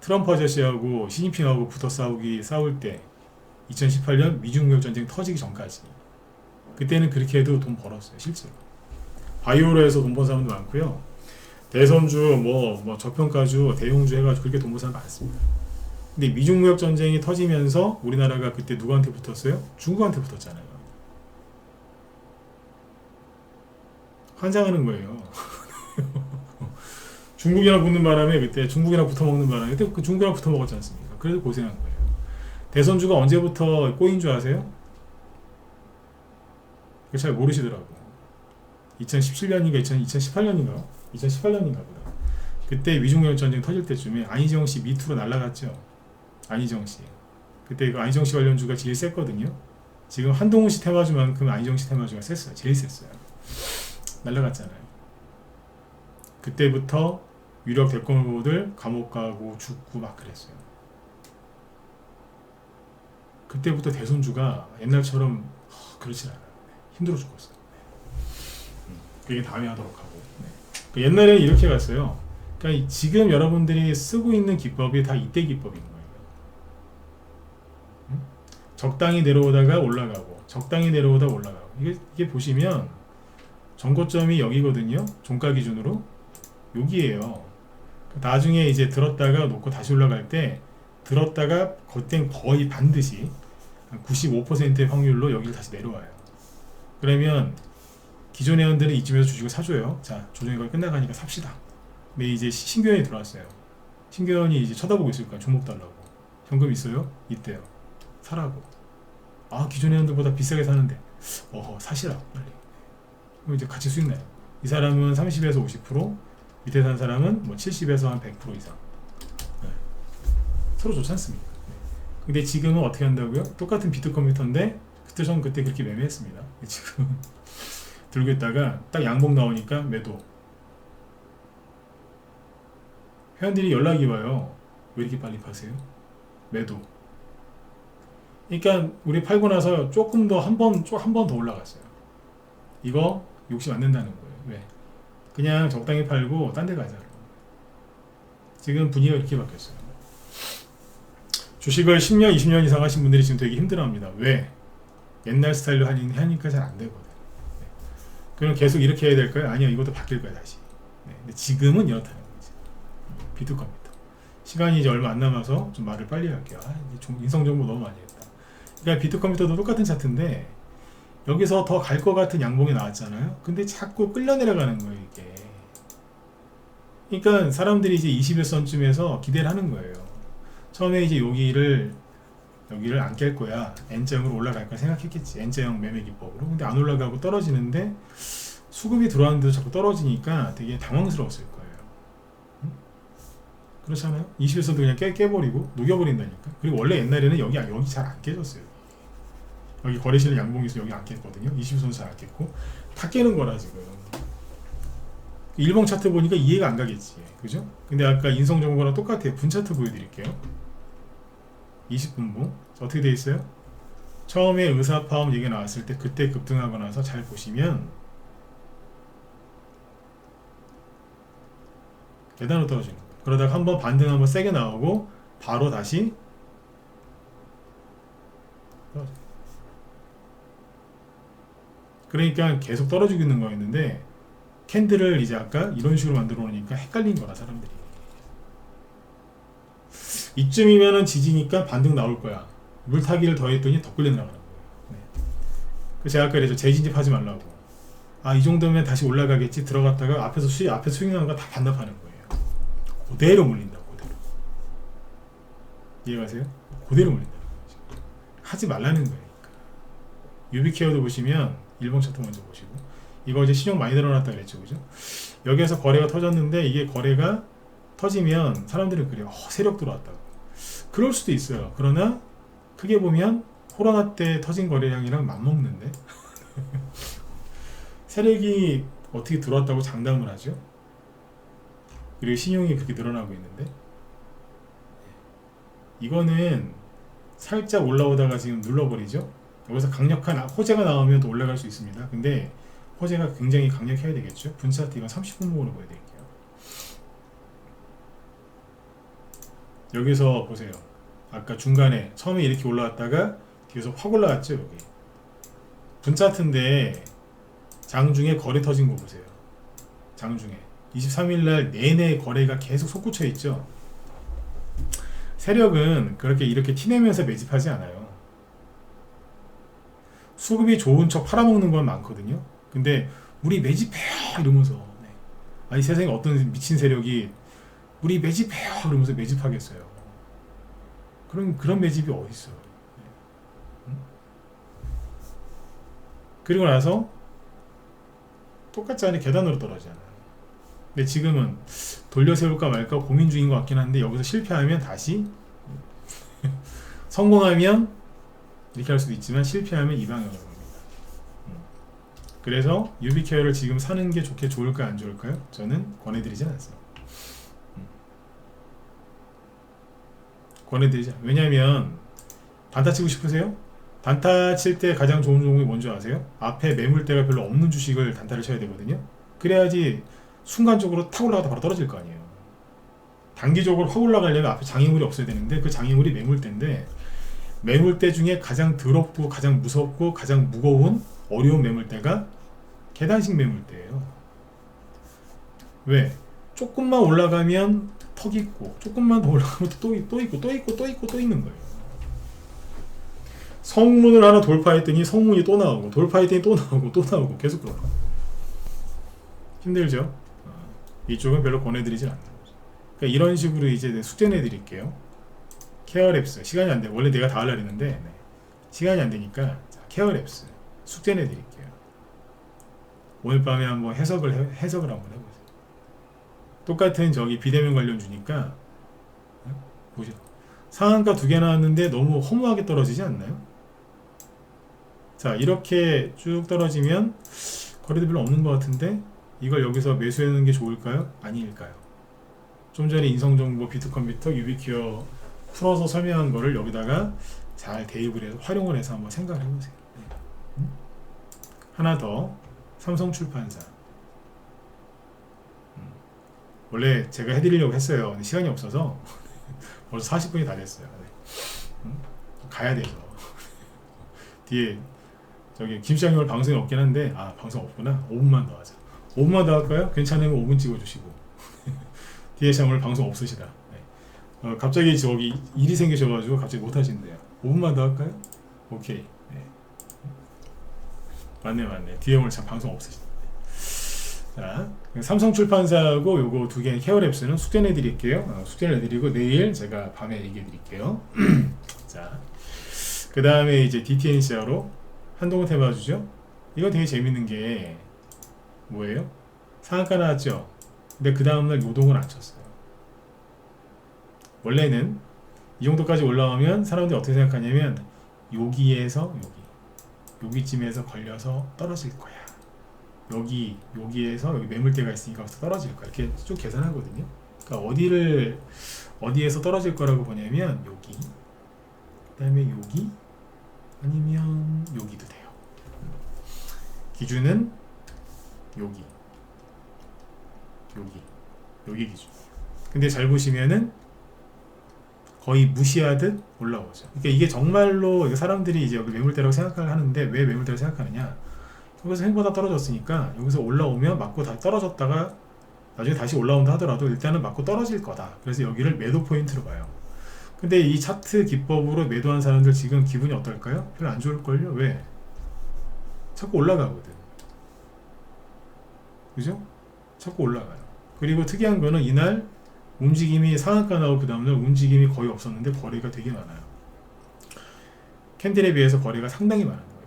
트럼프 아저씨하고 시진핑하고 붙어 싸울 때 2018년 미중무역 전쟁 터지기 전까지. 그때는 그렇게 해도 돈 벌었어요. 실제로. 바이오로 해서 돈 번 사람도 많고요. 대선주, 뭐 저평가주, 대용주 해가지고 그렇게 돈 번 사람 많습니다. 근데 미중무역 전쟁이 터지면서 우리나라가 그때 누구한테 붙었어요? 중국한테 붙었잖아요. 환장하는 거예요. 중국이랑 붙는 바람에 그때 중국이랑 붙어먹는 바람에 그때 그 중국이랑 붙어먹었지 않습니까? 그래서 고생한 거예요. 대선주가 언제부터 꼬인 줄 아세요? 잘 모르시더라고. 2017년인가 2018년인가? 2018년인가 보다. 그때 미중무역 전쟁 터질 때쯤에 안희정 씨 미투로 날라갔죠. 안희정 씨. 그때 그 안희정 씨 관련주가 제일 셌거든요. 지금 한동훈 씨 테마주만큼 안희정 씨 테마주가 셌어요. 제일 셌어요. 날라갔잖아요. 그때부터 유력 대권 후보들 감옥 가고 죽고 막 그랬어요. 그때부터 대선주가 옛날처럼 그렇진 않아요. 힘들어 죽었어요. 그게 다음에 하도록 하고. 네. 옛날에는 이렇게 갔어요. 그러니까 지금 여러분들이 쓰고 있는 기법이 다 이때 기법인 거예요. 적당히 내려오다가 올라가고, 적당히 내려오다 올라가고. 이게 보시면 전고점이 여기거든요. 종가 기준으로 여기에요. 나중에 이제 들었다가 놓고 다시 올라갈 때 들었다가 그땐 거의 반드시 95%의 확률로 여기를 다시 내려와요. 그러면 기존 회원들은 이쯤에서 주식을 사줘요. 자, 조정이 거의 끝나가니까 삽시다. 근데 이제 신규회원이 들어왔어요. 신규회원이 이제 쳐다보고 있을 거야. 종목 달라고. 현금 있어요? 있대요. 사라고. 아, 기존 회원들보다 비싸게 사는데 사시라고 빨리. 그럼 이제 같이 수익 나요. 이 사람은 30에서 50%, 밑에 산 사람은 뭐 70에서 한 100% 이상. 네. 서로 좋지 않습니까? 네. 근데 지금은 어떻게 한다고요? 똑같은 비트 컴퓨터인데 저는 그때 그렇게 매매했습니다. 지금 들고 있다가 딱 양봉 나오니까 매도. 회원들이 연락이 와요. 왜 이렇게 빨리 파세요? 매도. 그러니까 우리 팔고 나서 조금 더 한 번 더 올라갔어요. 이거 욕심 안 낸다는 거예요. 왜? 그냥 적당히 팔고 딴 데 가자. 지금 분위기가 이렇게 바뀌었어요. 주식을 10년, 20년 이상 하신 분들이 지금 되게 힘들어합니다. 왜? 옛날 스타일로 하니까 잘 안 되거든. 네. 그럼 계속 이렇게 해야 될까요? 아니요, 이것도 바뀔 거야 다시. 네. 근데 지금은 이렇다는 거지. 비트 컴퓨터. 시간이 이제 얼마 안 남아서 좀 말을 빨리 할게요. 인성 정보 너무 많이 했다. 그러니까 비트 컴퓨터도 똑같은 차트인데 여기서 더 갈 것 같은 양봉이 나왔잖아요. 근데 자꾸 끌려 내려가는 거예요, 이게. 그러니까 사람들이 이제 21선쯤에서 기대를 하는 거예요. 처음에 이제 여기를 안 깰 거야. N자형으로 올라갈 거야 생각했겠지. N자형 매매 기법으로. 근데 안 올라가고 떨어지는데 수급이 들어왔는데도 자꾸 떨어지니까 되게 당황스러웠을 거예요. 응? 그렇잖아요. 20에서도 그냥 깨버리고 녹여버린다니까. 그리고 원래 옛날에는 여기 잘 안 깨졌어요. 여기 거래실에 양봉이 있어 여기 안 깼거든요. 20선도 잘 안 깼고 다 깨는 거라 지금. 일봉 차트 보니까 이해가 안 가겠지. 그죠? 근데 아까 인성정보랑 똑같아요. 분차트 보여드릴게요. 20분봉. 어떻게 돼 있어요? 처음에 의사파업 얘기 나왔을 때 그때 급등하고 나서 잘 보시면 계단으로 떨어지는 거예요. 그러다가 한번 반등 한번 세게 나오고 바로 다시 떨어져요. 그러니까 계속 떨어지고 있는 거였는데 캔들을 이제 아까 이런 식으로 만들어 놓으니까 헷갈린 거라 사람들이. 이쯤이면은 지지니까 반등 나올 거야. 물타기를 더 했더니 더 끌려 나가는 거예요. 네. 그래서 제가 아까 그래서 재진입하지 말라고. 이 정도면 다시 올라가겠지 들어갔다가 앞에 스윙한 거 다 반납하는 거예요. 그대로 물린다. 그대로. 이해가세요? 그대로 물린다는 거죠. 하지 말라는 거니까. 유비케어도 보시면 일봉 차트 먼저 보시고, 이거 이제 신용 많이 늘어났다 그랬죠, 그죠? 여기에서 거래가 터졌는데 이게 거래가 터지면 사람들은 그래요. 세력 들어왔다고. 그럴 수도 있어요. 그러나 크게 보면 코로나 때 터진 거래량이랑 맞먹는데 세력이 어떻게 들어왔다고 장담을 하죠? 그리고 신용이 그렇게 늘어나고 있는데, 이거는 살짝 올라오다가 지금 눌러버리죠. 여기서 강력한 호재가 나오면 또 올라갈 수 있습니다. 근데 호재가 굉장히 강력해야 되겠죠. 분차트 이건 30분목으로 보여드릴게요. 여기서 보세요. 아까 중간에 처음에 이렇게 올라왔다가 뒤에서 확 올라왔죠. 여기 분차트인데 장중에 거래 터진 거 보세요. 장중에 23일날 내내 거래가 계속 솟구쳐 있죠. 세력은 그렇게 이렇게 티내면서 매집하지 않아요. 수급이 좋은 척 팔아먹는 건 많거든요. 근데 우리 매집해요 이러면서, 네. 아니 세상에 어떤 미친 세력이 우리 매집해요 이러면서 매집하겠어요. 그런 매집이 어딨어. 네. 응? 그리고 나서 똑같지 않게 계단으로 떨어지잖아요. 근데 지금은 돌려 세울까 말까 고민 중인 것 같긴 한데, 여기서 실패하면 다시 성공하면 이렇게 할 수도 있지만 실패하면 이 방향으로 갑니다. 그래서 유비케어를 지금 사는 게 좋을까요, 안 좋을까요? 저는 권해드리진 않습니다. 권해드리지 않아요. 왜냐하면 단타 치고 싶으세요? 단타 칠 때 가장 좋은 종목이 뭔지 아세요? 앞에 매물대가 별로 없는 주식을 단타를 쳐야 되거든요. 그래야지 순간적으로 탁 올라가다 바로 떨어질 거 아니에요. 단기적으로 확 올라가려면 앞에 장애물이 없어야 되는데, 그 장애물이 매물대인데, 매물대 중에 가장 더럽고 가장 무섭고 가장 무거운 어려운 매물대가 계단식 매물대예요. 왜? 조금만 올라가면 턱 있고, 조금만 더 올라가면 또 있는 거예요. 성문을 하나 돌파했더니 성문이 또 나오고, 돌파했더니 또 나오고 계속 그러고. 힘들죠? 이쪽은 별로 권해드리진 않는 거죠. 그러니까 이런 식으로 이제 숙제 내드릴게요. 케어랩스 시간이 안 돼. 원래 내가 다 하려고 했는데, 네. 시간이 안 되니까 케어랩스 숙제 내드릴게요. 오늘 밤에 한번 해석을 한번 해보세요. 똑같은 저기 비대면 관련주니까 보죠. 상한가 2개 나왔는데 너무 허무하게 떨어지지 않나요? 자, 이렇게 쭉 떨어지면 거래도 별로 없는 것 같은데, 이걸 여기서 매수하는 게 좋을까요? 아닐까요? 좀 전에 인성정보, 비트컴퓨터, 유비케어 풀어서 설명한 거를 여기다가 잘 대입을 해서 활용을 해서 한번 생각을 해보세요. 하나 더, 삼성출판사. 원래 제가 해드리려고 했어요. 근데 시간이 없어서 벌써 40분이 다 됐어요. 가야 돼서. 뒤에 저기 김시장님 오늘 방송이 없긴 한데, 방송 없구나. 5분만 더 하자. 5분만 더 할까요? 괜찮으면 5분 찍어주시고. 뒤에 시장 오늘 방송 없으시다. 네. 갑자기 저기 일이 생기셔가지고 갑자기 못 하신대요. 5분만 더 할까요? 오케이. 네. 맞네. 뒤에 오늘 참 방송 없으시다. 자, 삼성출판사하고 요거 2개 케어랩스는 숙제 내드릴게요. 숙제를 내드리고 내일 제가 밤에 얘기해드릴게요. 자, 그 다음에 이제 DTNCR로 한동훈 테마주죠. 이거 되게 재밌는 게 뭐예요? 상한가 나왔죠. 근데 그 다음날 요동을 안 쳤어요. 원래는 이 정도까지 올라오면 사람들이 어떻게 생각하냐면, 여기에서 여기쯤에서 걸려서 떨어질 거야. 여기에서 여기 매물대가 있으니까 떨어질 거야. 이렇게 쭉 계산하거든요. 그러니까 어디에서 떨어질 거라고 보냐면 여기, 그 다음에 여기, 아니면 여기도 돼요. 기준은 여기 기준. 근데 잘 보시면은 거의 무시하듯 올라오죠. 그러니까 이게 정말로 사람들이 이제 여기 매물대라고 생각을 하는데, 왜 매물대라고 생각하느냐? 여기서 생각보다 떨어졌으니까 여기서 올라오면 맞고 다시 떨어졌다가 나중에 다시 올라온다 하더라도 일단은 맞고 떨어질 거다. 그래서 여기를 매도 포인트로 봐요. 근데 이 차트 기법으로 매도한 사람들 지금 기분이 어떨까요? 별로 안 좋을걸요? 왜? 자꾸 올라가거든. 그죠? 자꾸 올라가요. 그리고 특이한 거는 이날 움직임이 상한가 나오고 그 다음날 움직임이 거의 없었는데 거래가 되게 많아요. 캔들에 비해서 거래가 상당히 많은 거예요.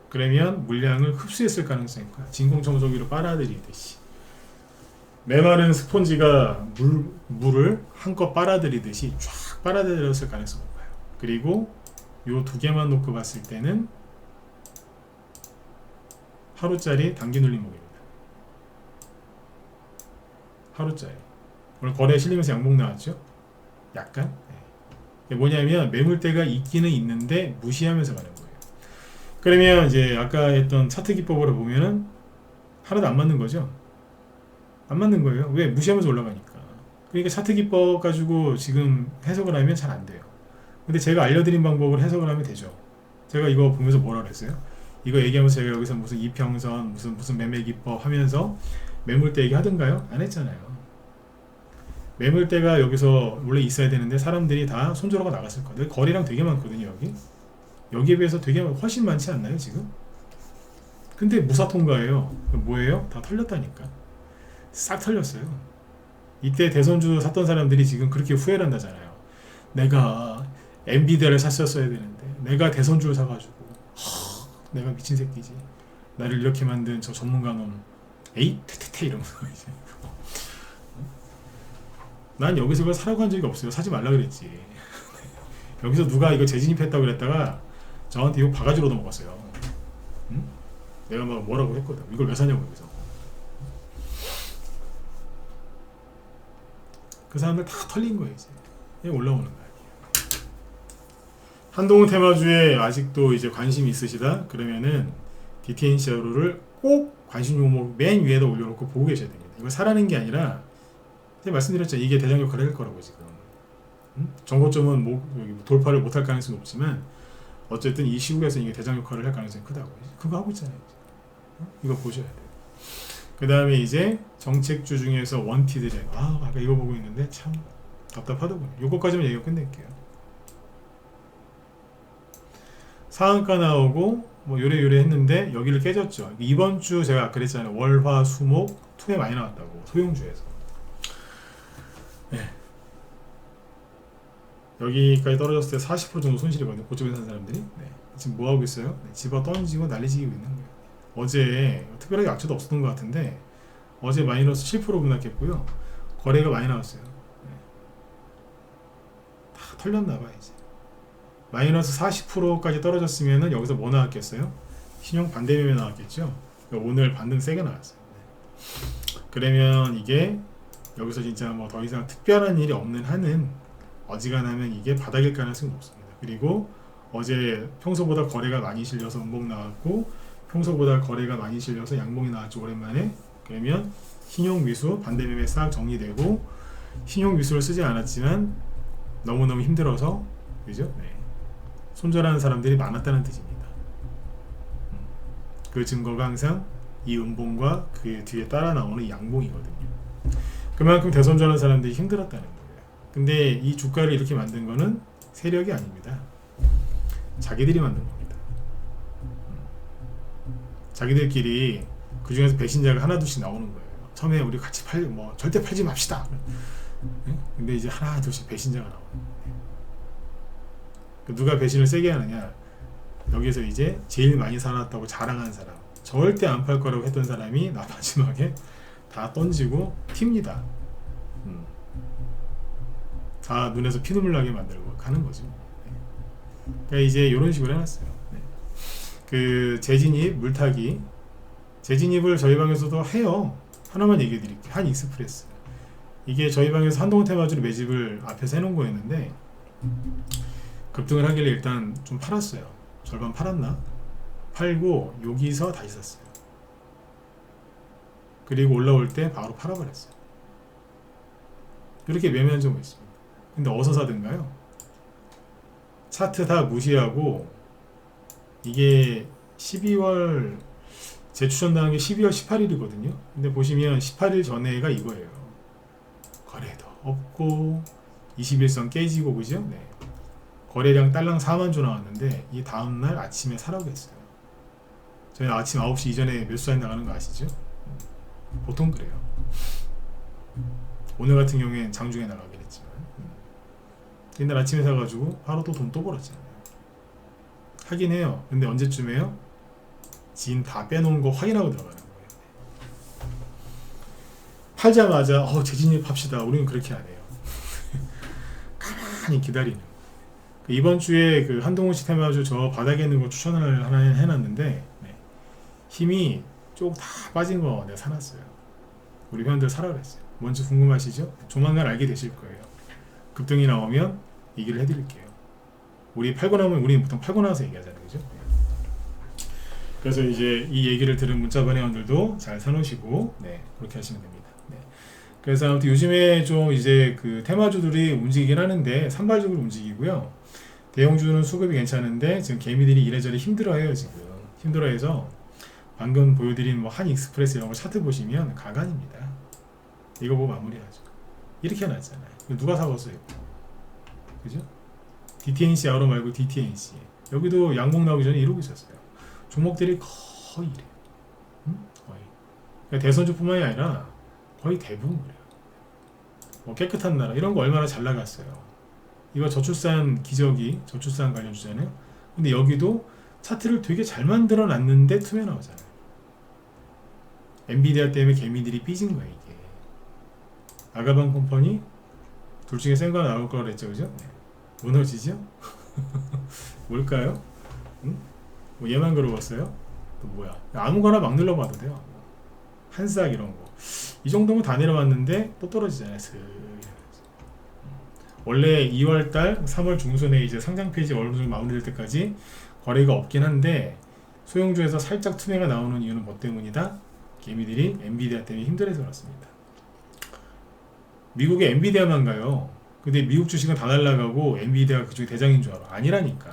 그러면 물량을 흡수했을 가능성이 커요. 진공청소기로 빨아들이듯이. 메마른 스폰지가 물을 한껏 빨아들이듯이 쫙 빨아들였을 가능성이 높아요. 그리고 요 두 개만 놓고 봤을 때는 하루짜리 단기 눌림목입니다. 하루짜리. 오늘 거래에 실리면서 양봉 나왔죠? 약간? 네. 뭐냐면 매물대가 있기는 있는데 무시하면서 가는 거예요. 그러면 이제 아까 했던 차트 기법으로 보면은 하나도 안 맞는 거죠? 안 맞는 거예요. 왜? 무시하면서 올라가니까. 그러니까 차트 기법 가지고 지금 해석을 하면 잘 안 돼요. 근데 제가 알려드린 방법을 해석을 하면 되죠. 제가 이거 보면서 뭐라 그랬어요? 이거 얘기하면서 제가 여기서 무슨 이평선 무슨 매매 기법 하면서 매물대 얘기 하던가요? 안 했잖아요. 매물대가 여기서 원래 있어야 되는데 사람들이 다 손절하고 나갔을 거예요. 거래량 되게 많거든요. 여기에 비해서 되게 훨씬 많지 않나요 지금? 근데 무사 통과예요. 뭐예요? 다 털렸다니까. 싹 털렸어요. 이때 대선주 샀던 사람들이 지금 그렇게 후회를 한다잖아요. 내가 엔비디아를 샀었어야 되는데 내가 대선주를 사가지고 내가 미친 새끼지. 나를 이렇게 만든 저 전문가놈 에이 퇴퇴퇴 이러면서 이제 난 여기서 그걸 사라고 한 적이 없어요. 사지 말라 그랬지. 여기서 누가 이거 재진입했다고 그랬다가 저한테 이거 바가지로 넘어갔어요. 응? 내가 막 뭐라고 했거든. 이걸 왜 사냐고 여기서. 그 사람들 다 털린 거예요 이제. 올라오는 거야. 한동훈 테마주에 아직도 이제 관심이 있으시다 그러면은 DTNCR를 꼭 관심 종목 맨 위에다 올려놓고 보고 계셔야 됩니다. 이거 사라는 게 아니라 제가 말씀드렸죠. 이게 대장 역할을 할 거라고 지금. 정고점은 돌파를 못할 가능성이 높지만 어쨌든 이 시국에서 이게 대장 역할을 할 가능성이 크다고. 그거 하고 있잖아요. 이거 보셔야 돼요. 그 다음에 이제 정책주 중에서 원티드래. 아까 이거 보고 있는데 참 답답하더군요. 요거까지만 얘기하고 끝낼게요. 상한가 나오고 뭐 요래요래 했는데 여기를 깨졌죠. 이번 주 제가 그랬잖아요. 월화수목 투에 많이 나왔다고 소형주에서. 네. 여기까지 떨어졌을 때 40% 정도 손실이거든요. 고점에 산 사람들이. 네. 지금 뭐 하고 있어요? 네. 집어 던지고 난리지기고 있는 거예요. 어제 특별하게 악재도 없었던 것 같은데 어제 마이너스 7% 급락했고요. 거래가 많이 나왔어요. 네. 다 털렸나봐 이제. 마이너스 40%까지 떨어졌으면 여기서 뭐 나왔겠어요? 신용 반대매매 나왔겠죠? 오늘 반등 세게 나왔어요. 그러면 이게 여기서 진짜 뭐 더 이상 특별한 일이 없는 한은 어지간하면 이게 바닥일 가능성이 높습니다. 그리고 어제 평소보다 거래가 많이 실려서 음봉 나왔고 평소보다 거래가 많이 실려서 양봉이 나왔죠. 오랜만에. 그러면 신용위수 반대매매 싹 정리되고 신용위수를 쓰지 않았지만 너무너무 힘들어서 그죠? 네. 손절하는 사람들이 많았다는 뜻입니다. 그 증거가 항상 이 음봉과 그 뒤에 따라 나오는 양봉이거든요. 그만큼 대손절하는 사람들이 힘들었다는 거예요. 근데 이 주가를 이렇게 만든 거는 세력이 아닙니다. 자기들이 만든 겁니다. 자기들끼리 그 중에서 배신자가 하나둘씩 나오는 거예요. 처음에 우리 같이 절대 팔지 맙시다. 근데 이제 하나둘씩 배신자가 나오는 거예요. 누가 배신을 세게 하느냐? 여기서 이제 제일 많이 살았다고 자랑한 사람, 절대 안 팔 거라고 했던 사람이 나 마지막에 다 던지고 튑니다. 다 눈에서 피눈물 나게 만들고 가는 거죠. 그러니까 이제 이런 식으로 해놨어요. 그 재진입, 물타기, 재진입을 저희 방에서도 해요. 하나만 얘기해 드릴게요. 한익스프레스. 이게 저희 방에서 한동훈 테마주로 매집을 앞에서 해놓은 거였는데 급등을 하길래 일단 좀 팔았어요. 절반 팔았나? 팔고 여기서 다시 샀어요. 그리고 올라올 때 바로 팔아버렸어요. 이렇게 매매한 적은 있습니다. 근데 어디서 사든가요? 차트 다 무시하고 이게 12월 재추천당한 게 12월 18일이거든요. 근데 보시면 18일 전에가 이거예요. 거래도 없고 21선 깨지고 그죠? 네. 거래량 딸랑 4만 주 나왔는데 이 다음날 아침에 사라고 했어요. 저희 아침 9시 이전에 매수사인 나가는 거 아시죠? 보통 그래요. 오늘 같은 경우엔 장중에 나가긴 했지만 옛날 아침에 사가지고 바로 또 돈 또 벌었잖아요. 하긴 해요. 근데 언제쯤에요? 지인 다 빼놓은 거 확인하고 들어가는 거예요. 팔자마자 재진입합시다. 우리는 그렇게 안 해요. 가만히 기다리는. 이번 주에 그 한동훈 씨 테마주 저 바닥에 있는 거 추천을 하나 해놨는데 힘이 쭉 다 빠진 거 내가 사놨어요. 우리 회원들 사라 그랬어요. 뭔지 궁금하시죠? 조만간 알게 되실 거예요. 급등이 나오면 얘기를 해드릴게요. 우리 팔고 나면 우리는 보통 팔고 나서 얘기하잖아요, 그죠? 그래서 이제 이 얘기를 들은 문자번 회원들도 잘 사놓으시고 그렇게 하시면 됩니다. 그래서 아무튼 요즘에 좀 이제 그 테마주들이 움직이긴 하는데 산발적으로 움직이고요. 대형주는 수급이 괜찮은데 지금 개미들이 이래저래 힘들어해요. 지금 힘들어해서 방금 보여드린 뭐 한익스프레스 이런 거 차트 보시면 가관입니다. 이거 보고 마무리하죠. 이렇게 해놨잖아요. 누가 사봤어요? 그죠? DTNC 아로 말고 DTNC 여기도 양봉 나오기 전에 이러고 있었어요. 종목들이 거의 이래요. 거의. 그러니까 대선주뿐만이 아니라 거의 대부분 그래요. 뭐 깨끗한 나라 이런 거 얼마나 잘 나갔어요. 이거 저출산 기저귀 저출산 관련 주잖아요. 근데 여기도 차트를 되게 잘 만들어 놨는데 투매 나오잖아요. 엔비디아 때문에 개미들이 삐진 거예요. 이게 아가방 컴퍼니 둘 중에 센 거 나올 거라 그랬죠, 그죠? 무너지죠? 뭘까요? 응? 뭐 얘만 그러겠어요? 또 뭐야? 아무거나 막 눌러봐도 돼요. 한싹 이런 거. 이 정도면 다 내려왔는데 또 떨어지잖아요. 원래 2월달, 3월 중순에 이제 상장 페이지 어느 정도 마무리될 때까지 거래가 없긴 한데 소형주에서 살짝 투매가 나오는 이유는 뭐 때문이다? 개미들이 엔비디아 때문에 힘들어서 그렇습니다. 미국의 엔비디아만 가요. 근데 미국 주식은 다 날라가고 엔비디아가 그쪽이 대장인 줄 알아. 아니라니까.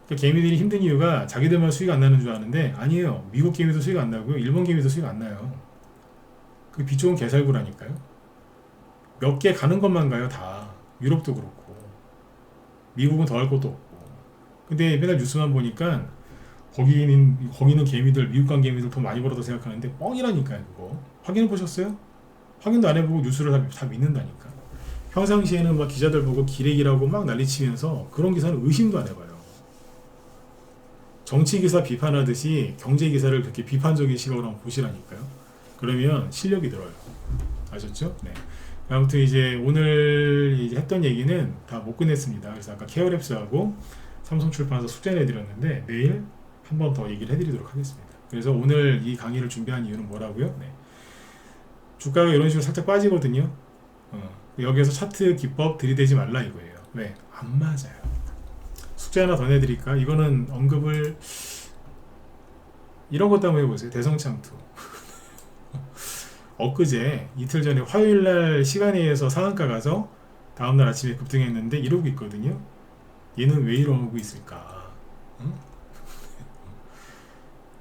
그러니까 개미들이 힘든 이유가 자기들만 수익 안 나는 줄 아는데 아니에요. 미국 개미도 수익 안 나고요. 일본 개미도 수익 안 나요. 그 비쪽은 개살구라니까요. 몇 개 가는 것만 가요. 다. 유럽도 그렇고 미국은 더 할 것도 없고. 근데 맨날 뉴스만 보니까 거기는 개미들 미국 간 개미들 돈 많이 벌어도 생각하는데 뻥이라니까요. 그거 확인해 보셨어요? 확인도 안 해보고 뉴스를 다 믿는다니까. 평상시에는 막 기자들 보고 기레기라고 막 난리치면서 그런 기사는 의심도 안 해봐요. 정치 기사 비판하듯이 경제 기사를 그렇게 비판적인 시각으로 한번 보시라니까요. 그러면 실력이 늘어요. 아셨죠? 네. 아무튼 이제 오늘 이제 했던 얘기는 다 못 끝냈습니다. 그래서 아까 케어랩스하고 삼성출판사 숙제 내드렸는데 내일 한 번 더 얘기를 해드리도록 하겠습니다. 그래서 오늘 이 강의를 준비한 이유는 뭐라고요? 주가가 이런 식으로 살짝 빠지거든요. 여기에서 차트 기법 들이대지 말라 이거예요. 왜? 안 맞아요. 숙제 하나 더 내드릴까? 이거는 언급을 이런 것도 한번 해보세요. 대성창투. 엊그제 이틀 전에 화요일날 시간에 의해서 상한가 가서 다음날 아침에 급등했는데 이러고 있거든요. 얘는 왜 이러고 있을까? 응?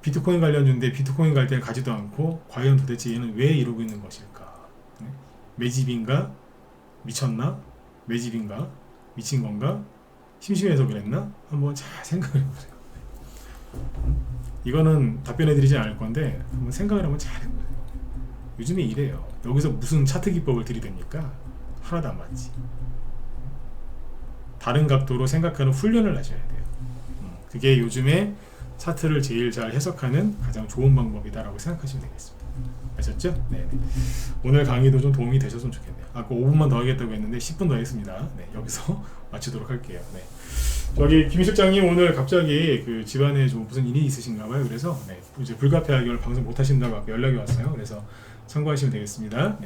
비트코인 관련주인데 비트코인 갈 때는 가지도 않고 과연 도대체 얘는 왜 이러고 있는 것일까? 매집인가? 미쳤나? 매집인가? 미친 건가? 심심해서 그랬나? 한번 잘 생각을 해보세요. 이거는 답변해드리지 않을 건데 한번 생각을 한번 잘 해보세요. 요즘에 이래요. 여기서 무슨 차트 기법을 들이댑니까? 하나도 안 맞지. 다른 각도로 생각하는 훈련을 하셔야 돼요. 그게 요즘에 차트를 제일 잘 해석하는 가장 좋은 방법이다라고 생각하시면 되겠습니다. 아셨죠? 네. 오늘 강의도 좀 도움이 되셨으면 좋겠네요. 아까 5분만 더 하겠다고 했는데 10분 더 했습니다. 네, 여기서 마치도록 할게요. 네. 저기 김 실장님 오늘 갑자기 그 집안에 좀 무슨 일이 있으신가봐요. 그래서 이제 불가피하게 방송 못 하신다고 연락이 왔어요. 그래서 참고하시면 되겠습니다.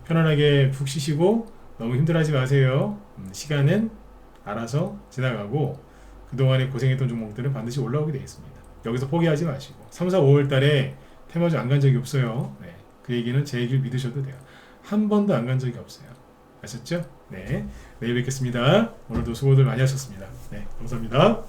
편안하게 푹 쉬시고 너무 힘들어하지 마세요. 시간은 알아서 지나가고 그동안에 고생했던 종목들은 반드시 올라오게 되겠습니다. 여기서 포기하지 마시고 3, 4, 5월 달에 테마주 안 간 적이 없어요. 그 얘기는 제 얘기를 믿으셔도 돼요. 한 번도 안 간 적이 없어요. 아셨죠? 네, 내일 뵙겠습니다. 오늘도 수고들 많이 하셨습니다. 네, 감사합니다.